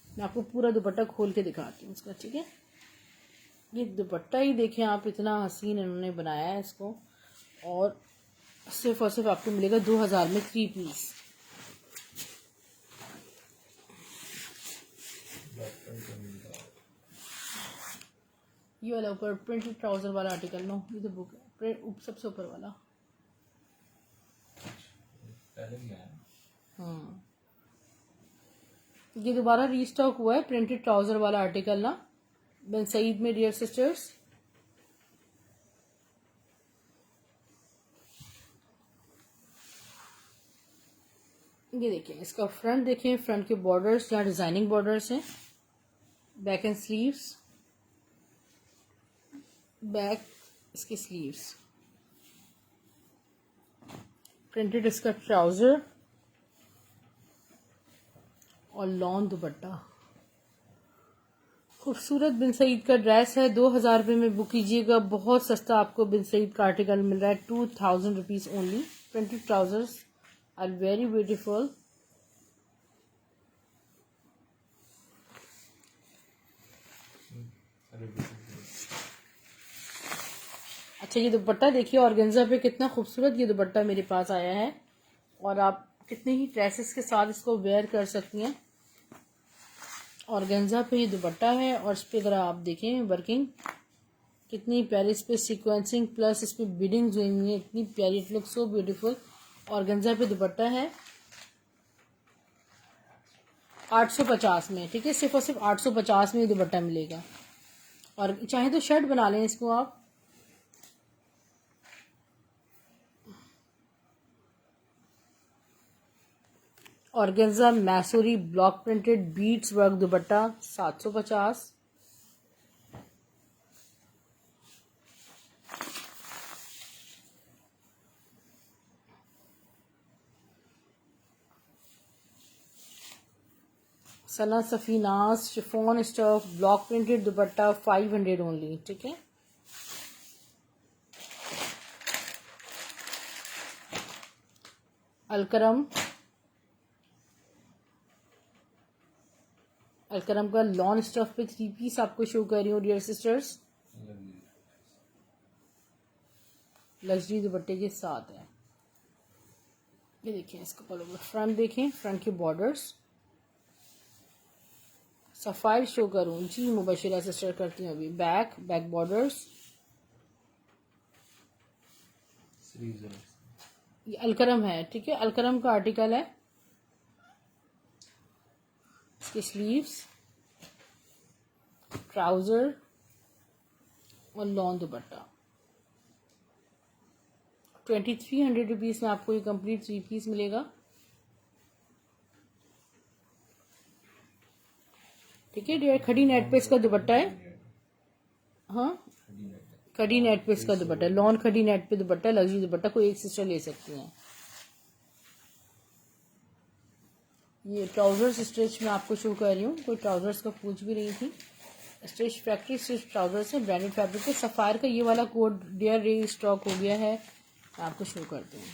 मैं आपको पूरा दुपट्टा खोल के दिखाती हूँ इसका, ठीक है। ये दुपट्टा ही देखें आप, इतना हसीन इन्होंने बनाया है इसको, और सिर्फ आपको मिलेगा 2000 में 3 पीस। ये वाला ऊपर प्रिंटेड ट्राउजर वाला आर्टिकल, नो ये तो बुक है, सबसे ऊपर वाला पहले भी आया। हाँ, ये दोबारा रीस्टॉक हुआ है प्रिंटेड ट्राउजर वाला आर्टिकल ना बिन सईद में डियर सिस्टर्स। ये देखिए इसका फ्रंट देखिए, फ्रंट के बॉर्डर्स यहाँ डिजाइनिंग बॉर्डर्स हैं, बैक एंड स्लीव्स, बैक इसके स्लीव्स, प्रिंटेड इसका ट्राउजर और लॉन दुपट्टा। खूबसूरत बिन सईद का ड्रेस है, 2000 रुपये में बुक कीजिएगा। बहुत सस्ता आपको बिन सईद का आर्टिकल मिल रहा है, 2000 rupees only. Printed trousers are very beautiful. अच्छा ये दुपट्टा देखिए ऑर्गेन्जा पे कितना खूबसूरत ये दुपट्टा मेरे पास आया है, और आप कितने ही ड्रेसेस के साथ इसको वेयर कर सकती हैं। ऑर्गेन्जा पे ये दुपट्टा है और इस पर अगर आप देखें वर्किंग कितनी प्यारी, इस पर सीक्वेंसिंग प्लस इस पर बीडिंग्स हुई हुई है, इतनी प्यारी, it look so beautiful. Organza पे दुपट्टा है 850 में, ठीक है, सिर्फ और सिर्फ 850 में ये दुपट्टा मिलेगा। और चाहे तो शर्ट बना लें इसको आप। Organza Mysuri block printed beads work dupatta 750। Sana Safinaz chiffon stuff block printed dupatta 500 only, ठीक है। अलकरम, अलकरम का लॉन स्टफ पे 3 पीस आपको शो कर रही हूँ डियर सिस्टर्स, लग्जरी दुपट्टे के साथ है। ये देखिए इसका पल्लू, फ्रंट देखें, फ्रंट के बॉर्डर्स, सफायर शो करूँ जी, मुबशिरा सिस्टर करती हूँ अभी। बैक, बैक बॉर्डर्स, ये अलकरम है, ठीक है, अलकरम का आर्टिकल है। इसके स्लीव्स, ट्राउजर और लॉन दुपट्टा। 2300 रुपीज में आपको ये कंप्लीट 3 पीस मिलेगा, ठीक है डियर। खड़ी नेट पे इसका दुपट्टा है, हाँ खड़ी नेट पे इसका दुपट्टा, लॉन खड़ी नेट पे दुपट्टा, लग्जरी दुपट्टा, कोई एक सिस्टर ले सकती हैं। ये ट्राउजर्स स्टिच में आपको शो कर रही हूँ, कोई ट्राउजर्स का पूछ भी रही थी। स्टिच फैक्ट्री स्टिच ट्राउजर्स है, ब्रांडेड फैब्रिक है। सफायर का ये वाला कोड डियर रे स्टॉक हो गया है, मैं आपको शो करती हूँ।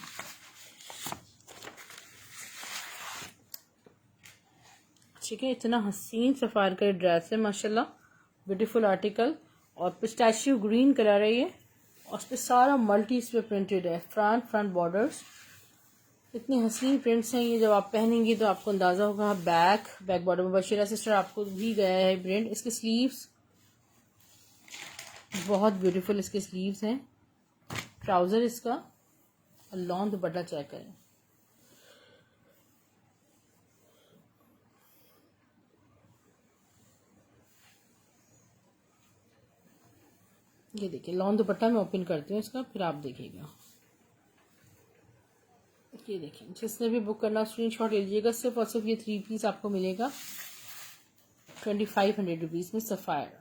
ठीक है, इतना हसीन सफायर का ड्रेस है माशाल्लाह, ब्यूटीफुल आर्टिकल। और पिस्ताशियो ग्रीन कलर है ये, और उस पर सारा मल्टी इस पे प्रिंटेड है। फ्रंट बॉर्डर्स, इतनी हसीन प्रिंट्स हैं ये, जब आप पहनेंगी तो आपको अंदाजा होगा। बैक बॉर्डर में बशीरा सिस्टर आपको भी गया है प्रिंट। इसके स्लीव्स बहुत ब्यूटीफुल, इसके स्लीव्स हैं। ट्राउजर इसका और लॉन दुपट्टा चेक करें। ये देखिए लॉन दुपट्टा मैं ओपन करती हूँ इसका, फिर आप देखिएगा। ये देखिए, जिसने भी बुक करना स्क्रीनशॉट ले लीजिएगा। सिर्फ और सिर्फ ये 3 पीस आपको मिलेगा 2500 रुपीज में। सफायर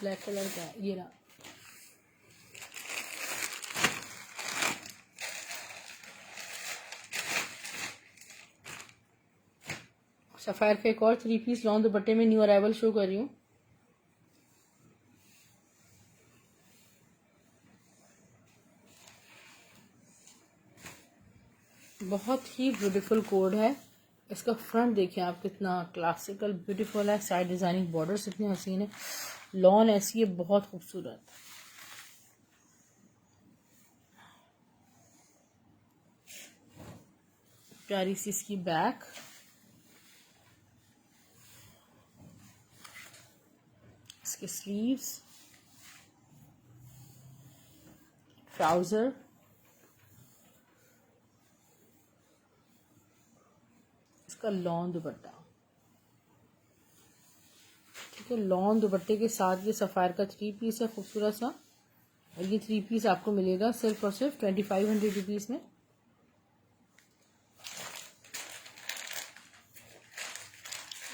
ब्लैक कलर का है, ये रहा। सफायर का एक और 3 पीस लॉन दुपट्टे में न्यू अराइवल शो कर रही हूँ। बहुत ही ब्यूटीफुल कोड है। इसका फ्रंट देखिए आप, कितना क्लासिकल ब्यूटीफुल है। साइड डिजाइनिंग बॉर्डर्स इतनी हसीन है, लॉन ऐसी है बहुत खूबसूरत। प्यारी सी इसकी बैक, इसके स्लीव्स, ट्राउजर, इसका लॉन दुपट्टा, ठीक है। लॉन दुपट्टे के साथ ये सफ़ायर का 3 पीस है खूबसूरत सा, और ये 3 पीस आपको मिलेगा सिर्फ और सिर्फ 2500 रुपीज़ में।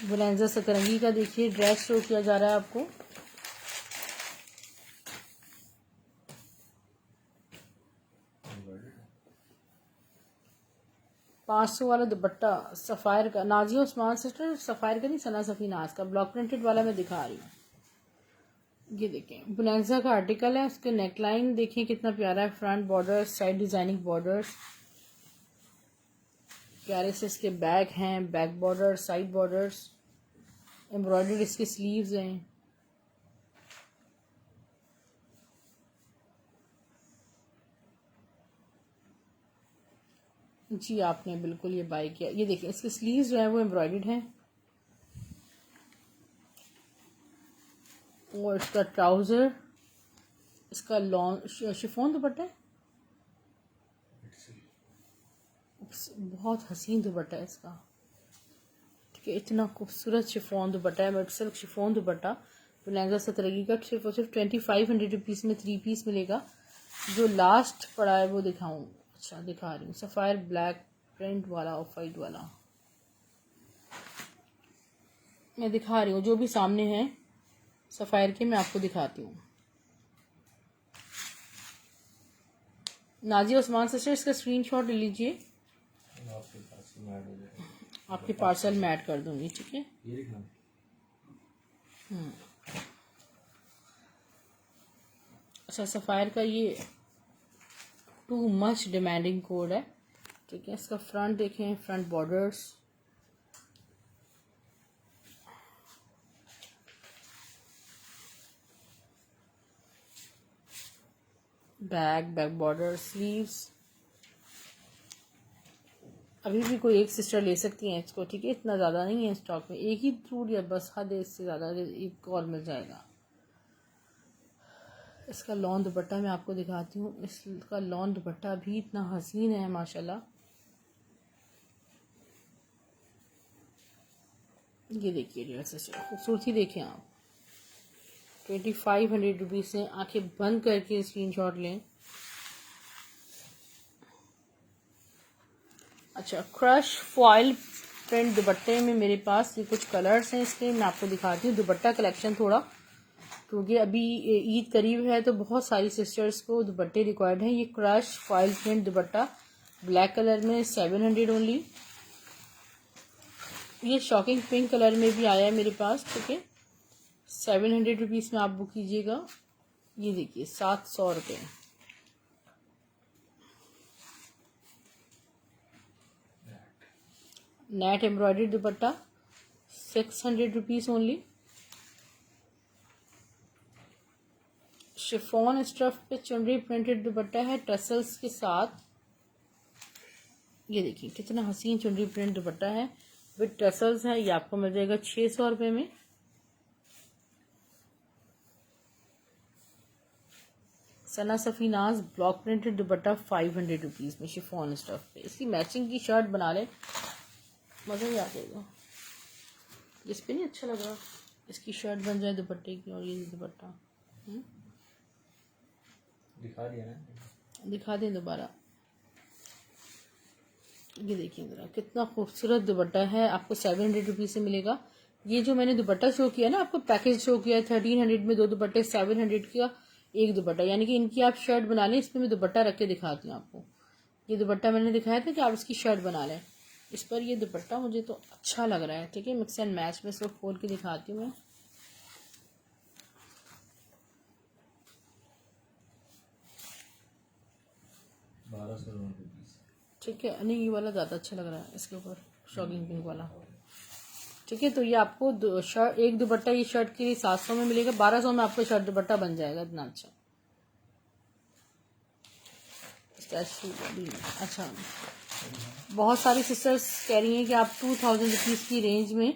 बोलेंजा सतरंगी का देखिए ड्रेस शो किया जा रहा है आपको। $500 वाला दुपट्टा सफ़ायर का, नाजिया उस्मान सिस्टर, सफ़ायर का नहीं, सना सफ़ीनाज का ब्लॉक प्रिंटेड वाला मैं दिखा रही हूँ। ये देखें बोलेंजा का आर्टिकल है, उसके नेकलाइन देखिए कितना प्यारा है, front borders, side designing borders, प्यारे से इसके बैक हैं, back border, side borders, embroidered इसके स्लीव्स हैं। जी आपने बिल्कुल ये बाय किया। ये देखिए इसके स्लीव्स जो है वो एम्ब्रॉयडर्ड हैं, और इसका ट्राउजर, इसका लॉन्ग शिफॉन दुपट्टा है, बहुत हसीन दुपट्टा है इसका, ठीक है। इतना खूबसूरत शिफॉन दुपट्टा है, मट सिल्क शिफॉन दुपट्टा, बोलेंजा सतरंगी का, सिर्फ और सिर्फ 2500 रुपीज़ में 3 पीस मिलेगा। जो लास्ट पड़ा है वो दिखाऊं, अच्छा दिखा रही हूँ, सफ़ायर ब्लैक प्रिंट वाला, ऑफ वाइट वाला मैं दिखा रही हूँ। जो भी सामने है सफ़ायर के मैं आपको दिखाती हूँ। नाजिया उस्मान सिस्टर इसका स्क्रीनशॉट ले लीजिए, आपके पास में ऐड हो जाएगा, आपके पार्सल में ऐड कर दूंगी, ठीक है। ये दिखना। अच्छा सफ़ायर का ये टू मच डिमांडिंग कोड है, ठीक है। इसका फ्रंट देखें, front borders, back border, sleeves. अभी भी कोई एक सिस्टर ले सकती हैं इसको, ठीक है। इतना ज़्यादा नहीं है स्टॉक में, एक ही फ्रूट या बस हद है, इससे ज़्यादा एक और मिल जाएगा। इसका लॉन दुपट्टा मैं आपको दिखाती हूँ, इसका लॉन दुपट्टा भी इतना हसीन है माशाल्लाह। ये देखिए डियर सिस्टर, खूबसूरती देखें आप, 2500 रुपीज़ से आंखें बंद करके स्क्रीनशॉट लें। अच्छा क्रश फॉइल प्रिंट दुपट्टे में मेरे पास ये कुछ कलर्स हैं, इसके मैं आपको दिखाती हूँ। दुपट्टा कलेक्शन थोड़ा, क्योंकि अभी ईद करीब है तो बहुत सारी सिस्टर्स को दुपट्टे रिक्वायर्ड हैं। ये क्रश फॉइल प्रिंट दुपट्टा ब्लैक कलर में 700 ओनली। ये शॉकिंग पिंक कलर में भी आया है मेरे पास, ठीक है। 700 रुपीज़ में आप बुक कीजिएगा। ये देखिए 700 रुपये। नेट एम्ब्रॉयडरी दुपट्टा 600 रुपीज़ ओनली। शिफॉन स्टफ पे चुनरी प्रिंटेड दुपट्टा है टसल्स के साथ। ये देखिए कितना हसीन चुनरी प्रिंट दुपट्टा है विद टसल्स है। ये आपको मिल जाएगा 600 रुपये में। Sana Safinaz block printed dupatta 500 rupees में शिफॉन स्टफ पे। इसकी मैचिंग की शर्ट बना ले, मज़ा ही आ जाएगा। इस पे नहीं अच्छा लगा, इसकी शर्ट बन जाए दुपट्टे की, और ये दुपट्टा दिखा दिया ना, दिखा दें दोबारा। ये देखिए ज़रा कितना खूबसूरत दुपट्टा है, आपको 700 रुपीज़ से मिलेगा। ये जो मैंने दुपट्टा शो किया ना, आपको पैकेज शो किया 1300 में 2 दुपट्टे, 700 का एक दुपट्टा, यानी कि इनकी आप शर्ट बना लें। इस पर मैं दुपट्टा रख के दिखाती हूँ आपको। ये दुपट्टा मैंने दिखाया था कि आप इसकी शर्ट बना लें। इस पर ये दुपट्टा मुझे तो अच्छा लग रहा है, ठीक है। मिक्स एंड मैच में इसको खोल के दिखाती हूँ मैं। ₹1200 ठीक है, नहीं ये वाला ज़्यादा अच्छा लग रहा है इसके ऊपर, शॉकिंग पिंक वाला, ठीक है। तो ये आपको शर्ट, एक दुपट्टा ये शर्ट के लिए 700 में मिलेगा। 1200 में आपको शर्ट दुपट्टा बन जाएगा, इतना अच्छा। अच्छा बहुत सारी सिस्टर्स कह रही हैं कि आप 2000 रुपीज़ की रेंज में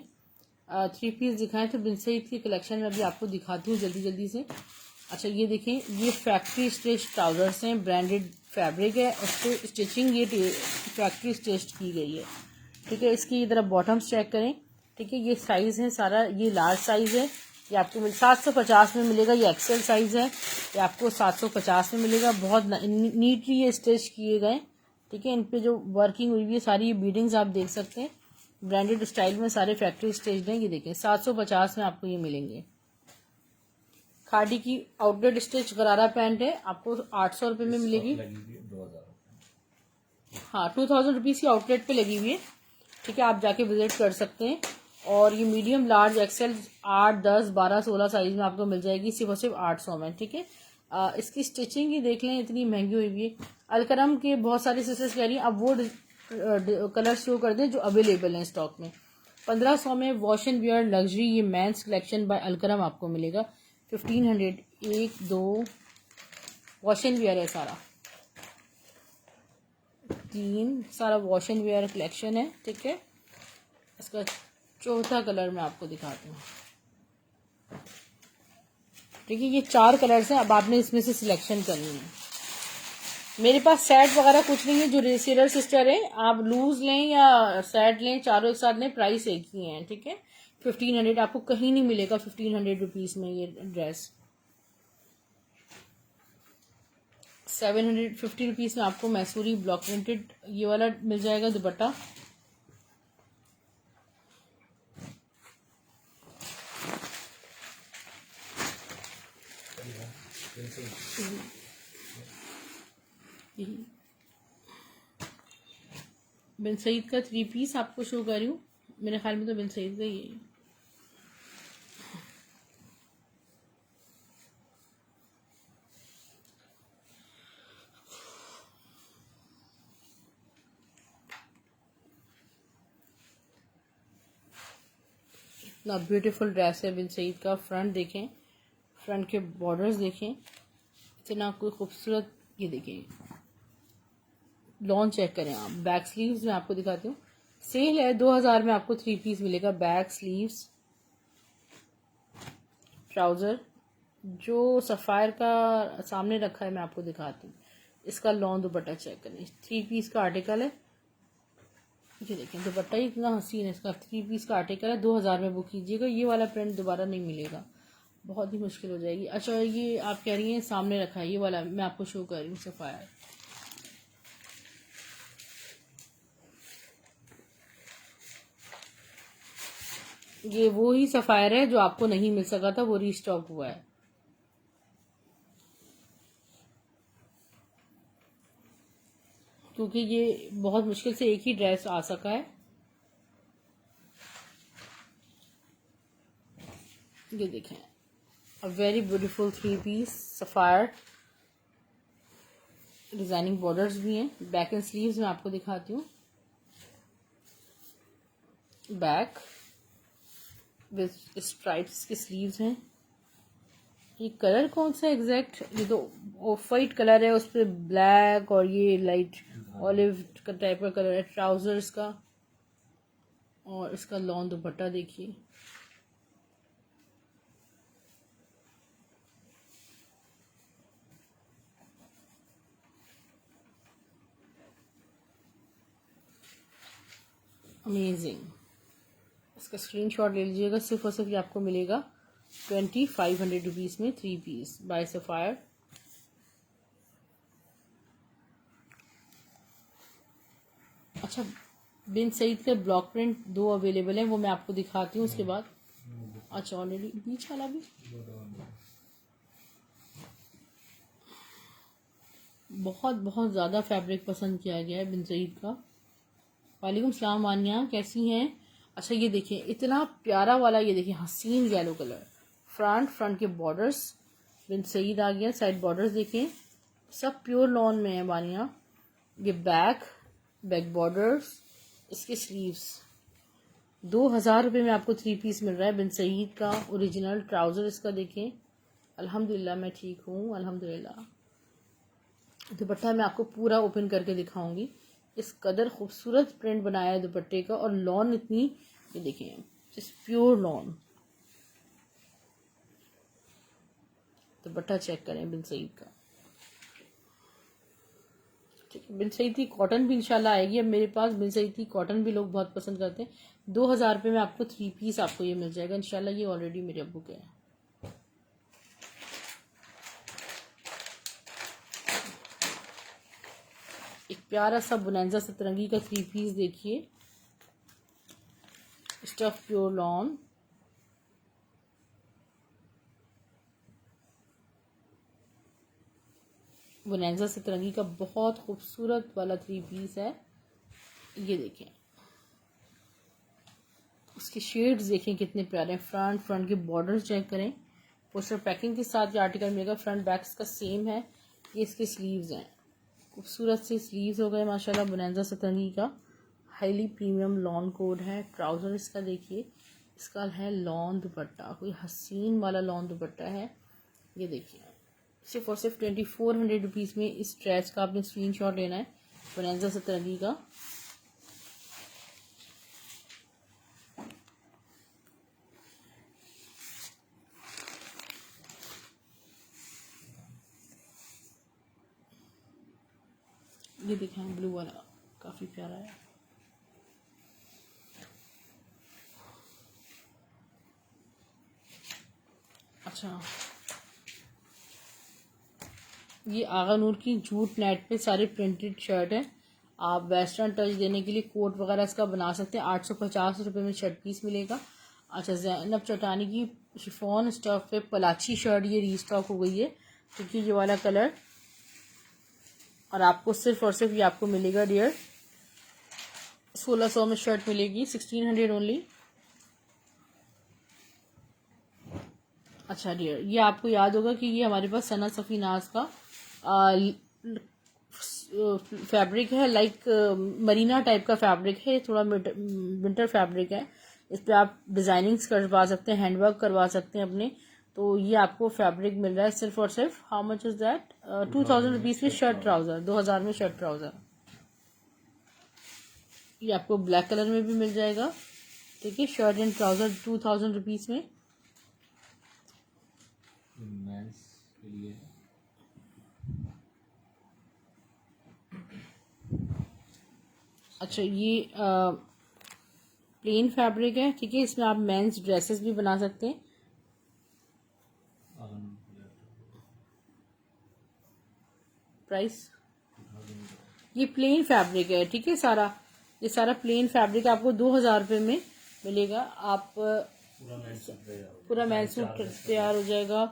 थ्री पीस दिखाएं तो बिन सईद की कलेक्शन में अभी आपको दिखाती हूँ जल्दी जल्दी से। अच्छा ये देखें, ये फैक्ट्री स्टिच ट्राउजर्स हैं, ब्रांडेड फैब्रिक है, उस पर स्टिचिंग ये फैक्ट्री स्टिच की गई है। ठीक है, इसकी इधर बॉटम्स चेक करें। ठीक है, ये साइज़ है सारा, ये लार्ज साइज़ है, ये आपको 750 में मिलेगा। ये एक्सेल साइज़ है, ये आपको 750 में मिलेगा। बहुत नीटली ये स्टिच किए गए। ठीक है, इन पे जो वर्किंग हुई हुई है सारी, ये बीडिंग्स आप देख सकते हैं, ब्रांडेड स्टाइल में सारे फैक्ट्री स्टिच्ड हैं। ये देखें 750 में आपको ये मिलेंगे। खादी की आउटलेट स्टिच गरारा पैंट है, आपको 800 रुपये में मिलेगी। 2000। हाँ, 2000 रुपीज़ की आउटलेट पे लगी हुई है। ठीक है, आप जाके विजिट कर सकते हैं। और ये मीडियम लार्ज एक्सेल 8, 10, 12, 16 साइज में आपको मिल जाएगी सिर्फ और सिर्फ 800 में। ठीक है, इसकी स्टिचिंग ही देख लें, इतनी महंगी हुई हुई है। अलकरम के बहुत सारे सिस्टर्स कह रही हैं अब वो कलर शो कर दें जो अवेलेबल हैं स्टॉक में। 1500 में वॉश एंड वियर लग्जरी, ये मेंस कलेक्शन बाय अलकरम आपको मिलेगा 1500। 1, 2 वॉश एंड वियर है सारा, 3 सारा वॉश एंड वियर कलेक्शन है। ठीक है, इसका चौथा कलर मैं आपको दिखाती हूँ। ठीक है, ये 4 कलर्स हैं, अब आपने इसमें से सिलेक्शन करनी है। मेरे पास सेट वगैरह कुछ नहीं है, जो रेसेलर सिस्टर है आप लूज लें या सेट लें, चारों एक साथ लें, प्राइस एक ही है। ठीक है, 1500 आपको कहीं नहीं मिलेगा 1500 रुपीज़ में ये ड्रेस। 750 रुपीज़ में आपको मैसूरी ब्लॉक प्रिंटेड ये वाला मिल जाएगा दुपट्टा। बिन सईद का 3 पीस आपको शो कर रही हूँ, मेरे ख्याल में तो बिन सईद का ही है। इतना ब्यूटीफुल ड्रेस है बिन सईद का। फ्रंट देखें, फ्रंट के बॉर्डर्स देखें, इतना कोई खूबसूरत। ये देखें लॉन चेक करें आप। बैक स्लीव्स में आपको दिखाती हूँ, सेल है 2000 में आपको 3 पीस मिलेगा। बैक स्लीव्स, ट्राउज़र जो सफ़ायर का सामने रखा है मैं आपको दिखाती हूँ। इसका लॉन दुपट्टा चेक करें, 3 पीस का आर्टिकल है। ये देखें दुपट्टा ही इतना हसीन है, इसका 3 पीस का आर्टिकल है। 2000 में बुक कीजिएगा, ये वाला प्रिंट दोबारा नहीं मिलेगा, बहुत ही मुश्किल हो जाएगी। अच्छा ये आप कह रही हैं सामने रखा है, ये वाला मैं आपको शो कर रही हूँ सफ़ायर। ये वो ही सफ़ायर है जो आपको नहीं मिल सका था, वो रीस्टॉक हुआ है। क्योंकि ये बहुत मुश्किल से एक ही ड्रेस आ सका है। ये देखें, a very beautiful 3 piece Sapphire, designing borders भी हैं। बैक एंड स्लीव्स मैं आपको दिखाती हूँ। बैक विद स्ट्राइप्स के स्लीव्स हैं। ये कलर कौन सा एग्जैक्ट, ये तो ऑफ वाइट कलर है, उस पर ब्लैक और ये लाइट ऑलिव का टाइप का कलर है ट्राउजर्स का। और इसका लॉन दुपट्टा देखिए, अमेजिंग। इसका स्क्रीनशॉट ले लीजिएगा, सिर्फ और सिर्फ ये आपको मिलेगा 2500 रुपीज़ में 3 पीस बाय सफ़ायर। अच्छा बिन सईद के ब्लॉक प्रिंट 2 अवेलेबल हैं, वो मैं आपको दिखाती हूँ उसके बाद। अच्छा ऑलरेडी बीच वाला भी बहुत बहुत ज़्यादा फैब्रिक पसंद किया गया है बिन सईद का। वालेकुम सलाम आनिया, कैसी हैं? अच्छा ये देखिए इतना प्यारा वाला, ये देखिए हसीन येलो कलर। फ्रंट के बॉर्डर्स बिन सईद आ गया, साइड बॉर्डर्स देखें सब प्योर लॉन में है बानिया। ये बैक बॉर्डर्स, इसके स्लीव्स। 2000 रुपये में आपको 3 पीस मिल रहा है बिन सईद का ओरिजिनल। ट्राउज़र इसका देखें, अल्हम्दुलिल्लाह मैं ठीक हूँ अल्हम्दुलिल्लाह। दुपट्टा मैं आपको पूरा ओपन करके दिखाऊंगी। इस कदर खूबसूरत प्रिंट बनाया है दुपट्टे का, और लॉन इतनी, ये देखें just pure lawn. Dupatta check करें बिन सईद का, ठीक है। बिन सईदी कॉटन भी इंशाल्लाह आएगी। अब मेरे पास बिन सईदी कॉटन भी लोग बहुत पसंद करते हैं। 2000 रुपये में आपको 3 पीस आपको ये मिल जाएगा इंशाल्लाह। ये ऑलरेडी मेरे अब्बू के हैं। एक प्यारा सा बुनैंजा सतरंगी का 3 पीस देखिए, स्टफ प्योर लॉन। बुनैंजा सतरंगी का बहुत खूबसूरत वाला 3 पीस है। ये देखें, उसके शेड्स देखें कितने प्यारे हैं। फ्रंट के बॉर्डर चेक करें। पोस्टर पैकिंग के साथ ये आर्टिकल मिलेगा। फ्रंट बैक इसका सेम है। ये इसके स्लीव्स हैं, खूबसूरत से स्लीव्स हो गए माशाल्लाह। बुनैंजा सतरंगी का हाईली प्रीमियम लॉन कोड है। ट्राउज़र इसका देखिए, इसका है लॉन दुपट्टा, कोई हसीन वाला लॉन दुपट्टा है। ये देखिए, सिर्फ और सिर्फ 2400 रुपीज़ में इस ड्रेस का आपने स्क्रीनशॉट लेना है, बुनैंजा सतरंगी का। ये दिखाएं, ब्लू वाला काफ़ी प्यारा है। अच्छा, ये आगा नूर की जूट नेट पे सारे प्रिंटेड शर्ट है। आप वेस्टर्न टच देने के लिए कोट वगैरह इसका बना सकते हैं। 850 रुपये में शर्ट पीस मिलेगा। अच्छा, जैनब चौटानी की शिफॉन स्टफ पे पलाची शर्ट ये रीस्टॉक हो गई है, क्योंकि ये वाला कलर। और आपको सिर्फ और सिर्फ ये आपको मिलेगा डियर 1600 में शर्ट मिलेगी, 1600 ओनली। अच्छा डियर, ये आपको याद होगा कि ये हमारे पास सना सफ़ीनाज का फैब्रिक है, लाइक मरीना टाइप का फैब्रिक है। थोड़ा विंटर फैब्रिक है। इस पर आप डिज़ाइनिंग्स करवा सकते हैं, हैंडवर्क करवा सकते हैं अपने। तो ये आपको फैब्रिक मिल रहा है सिर्फ और सिर्फ, how much is that, 2000 rupees में शर्ट ट्राउज़र, 2000 में शर्ट ट्राउज़र। ये आपको ब्लैक कलर में भी मिल जाएगा, ठीक है। शर्ट एंड ट्राउज़र 2000 रुपीज़ में। मेंस के लिए अच्छा, ये प्लेन फैब्रिक है, ठीक है। इसमें आप मेंस ड्रेसेस भी बना सकते हैं। प्राइस, ये प्लेन फैब्रिक है, ठीक है। ये सारा प्लेन फैब्रिक आपको 2000 रुपये में मिलेगा। आप पूरा मैन सूट तैयार हो जाएगा।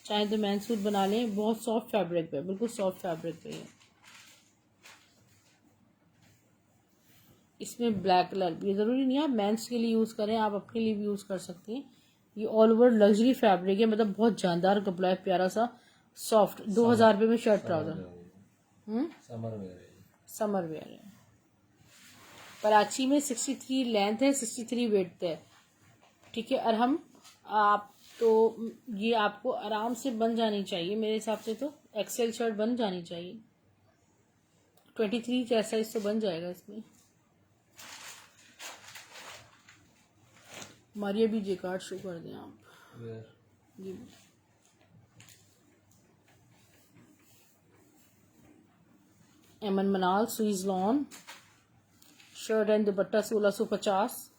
चाहे तो मैन सूट बना लें। बहुत सॉफ्ट फैब्रिक पे, बिल्कुल सॉफ्ट फैब्रिक पे है। इसमें ब्लैक कलर भी ज़रूरी नहीं है आप मेंस के लिए यूज़ करें, आप अपने लिए भी यूज़ कर सकती हैं। ये ऑल ओवर लग्जरी फैब्रिक है, मतलब बहुत जानदार कपड़ा है, प्यारा सा सॉफ्ट। 2000 रुपये में शर्ट ट्राउज़र। समर वेयर है। कराची में 63 लेंथ है, 63 वेट है, ठीक है। और हम आप तो ये आपको आराम से बन जानी चाहिए मेरे हिसाब से। तो एक्सेल शर्ट बन जानी चाहिए, 23 जैसा इस तो बन जाएगा इसमें। हमारी अभी जे कार्ड शो कर दें आप। जी, Eman Manal Swiss lawn shirt and dupatta 1650,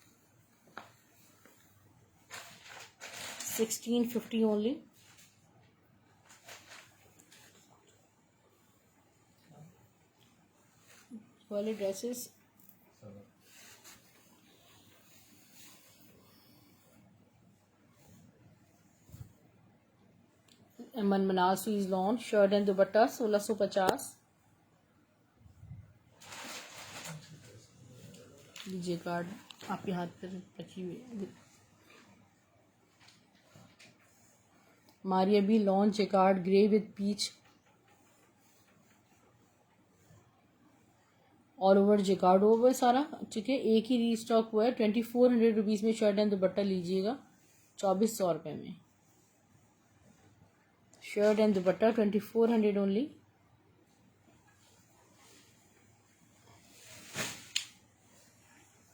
1650 only. वाले dresses Eman Manal Swiss lawn shirt and dupatta 1650। लीजिए कार्ड आपके हाथ पर रखी हुई है। हमारी अभी launch jacquard grey with peach all over jacquard over सारा, ठीक है। एक ही रीस्टॉक हुआ है। 2400 रुपीज़ में शर्ट एंड दुपट्टा लीजिएगा, 2400 रुपये में शर्ट एंड दुपट्टा 2400 ओनली।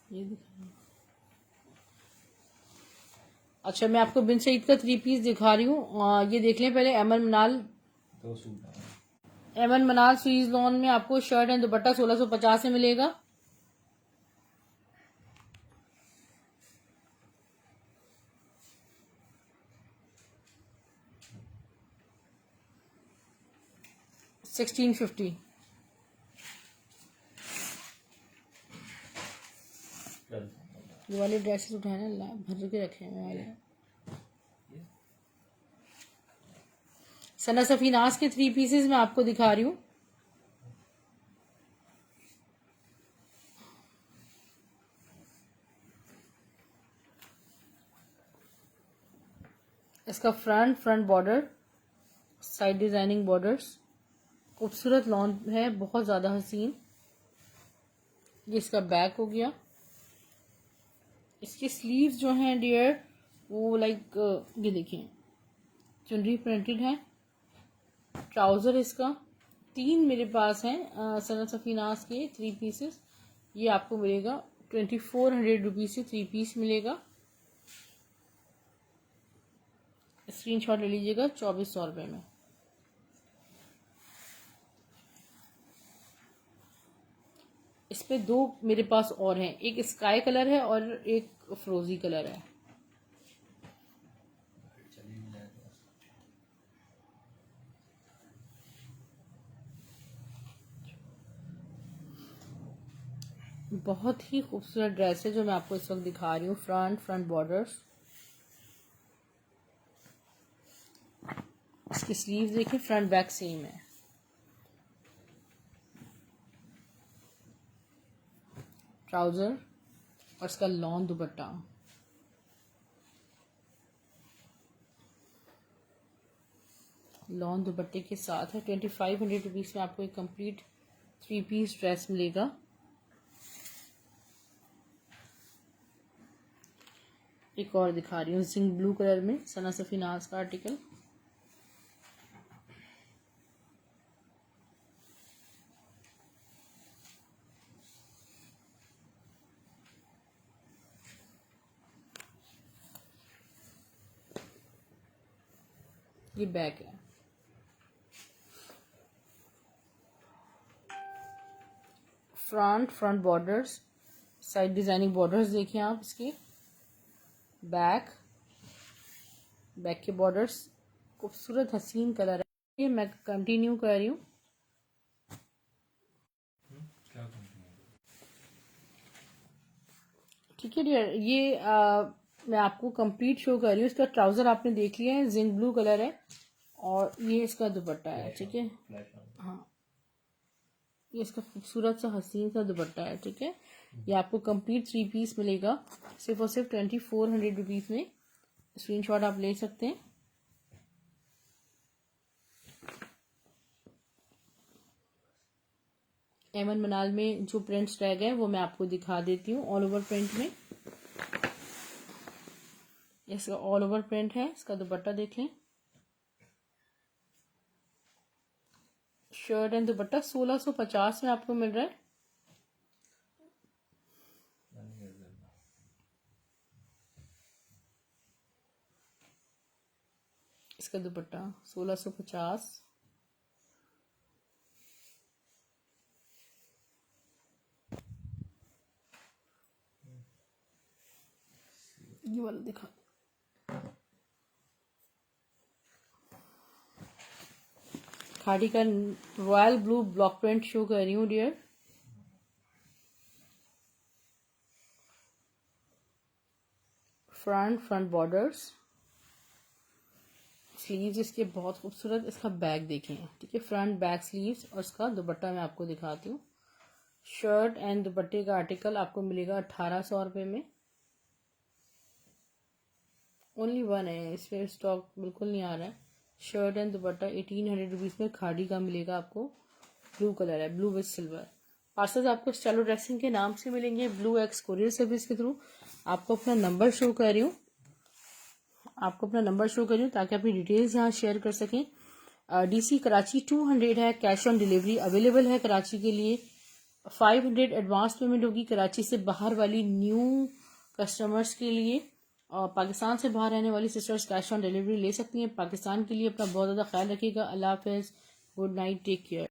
ये दिखाइए, अच्छा, मैं आपको बिन सईद का 3 पीस दिखा रही हूँ। ये देख लें पहले। दो सूट हैं। एमन मनाल स्वीज लॉन में आपको शर्ट एंड दुपट्टा 1650 में मिलेगा। $1650। ये वाले ड्रेसेस उठाए ना, भर के रखे हैं वाले। सना सफीनास के 3 पीसेस मैं आपको दिखा रही हूँ। इसका front border, side designing borders, खूबसूरत लॉन है, बहुत ज़्यादा हसीन। ये इसका बैक हो गया। इसकी स्लीव्स जो हैं डियर वो लाइक ये देखिए चुनरी प्रिंटेड है। ट्राउज़र इसका 3 मेरे पास हैं सना सफीनास के 3 पीसेस। ये आपको मिलेगा 2400 रुपीज़ से 3 पीस मिलेगा। स्क्रीनशॉट ले लीजिएगा 2400 रुपये में। इस पे 2 मेरे पास और हैं, एक स्काई कलर है और एक फ्रोजी कलर है। बहुत ही खूबसूरत ड्रेस है जो मैं आपको इस वक्त दिखा रही हूँ। फ्रंट बॉर्डर्स, इसकी स्लीव देखिए, फ्रंट बैक सेम है। ट्राउजर और इसका लॉन दुपट्टा। लॉन दुपट्टे के साथ है। 2500 रुपीज़ में आपको एक कंप्लीट 3 पीस ड्रेस मिलेगा। एक और दिखा रही हूँ जिंक ब्लू कलर में, सना सफीनास का आर्टिकल। ये बैक है। Front borders, side designing borders देखिए आप इसके। बैक के बॉर्डर्स, खूबसूरत हसीन कलर है। ये मैं कंटिन्यू कर रही हूँ। ठीक है डियर, ये मैं आपको कंप्लीट शो कर रही हूँ। इसका ट्राउजर आपने देख लिया है, जिंक ब्लू कलर है, और ये इसका दुपट्टा है। ठीक है, हाँ, ये इसका खूबसूरत सा हसीन सा दुपट्टा है। ठीक है, ये आपको कंप्लीट 3 पीस मिलेगा सिर्फ और सिर्फ 2400 रुपीज़ में। स्क्रीनशॉट आप ले सकते हैं। एमन मनाल में जो प्रिंट्स रह गए वो मैं आपको दिखा देती हूँ। ऑल ओवर प्रिंट में इसका ऑल ओवर प्रिंट है। इसका दुपट्टा देखें, शर्ट एंड दुपट्टा 1650 में आपको मिल रहा है। इसका दुपट्टा 1650। ये वाला दिखा, खाड़ी का royal blue block print show कर रही हूँ डियर। फ्रंट बॉर्डर्स, स्लीव्स इसके बहुत खूबसूरत। इसका बैक देखें, ठीक है, फ्रंट बैक स्लीव्स, और इसका दुपट्टा मैं आपको दिखाती हूँ। शर्ट एंड दुपट्टे का आर्टिकल आपको मिलेगा 1800 रुपये में। ओनली 1 है, इस पर स्टॉक बिल्कुल नहीं आ रहा है। शर्ट एंड दुपट्टा 1800 रुपीज़ में खाड़ी का मिलेगा आपको। ब्लू कलर है, ब्लू विथ सिल्वर। पार्सल्स आपको स्टाइलो ड्रेसिंग के नाम से मिलेंगे ब्लू एक्स कोरियर सर्विस के थ्रू। आपको अपना नंबर शो कर रही हूँ, ताकि अपनी डिटेल्स यहाँ शेयर कर सकें। DC कराची 200 है, कैश ऑन डिलीवरी अवेलेबल है कराची के लिए। 500 एडवांस पेमेंट होगी कराची से बाहर वाली न्यू कस्टमर्स के लिए। और पाकिस्तान से बाहर रहने वाली सिस्टर्स कैश ऑन डिलीवरी ले सकती हैं। पाकिस्तान के लिए अपना बहुत ज़्यादा ख्याल रखिएगा। अल्लाह हाफिज़, गुड नाइट, टेक केयर।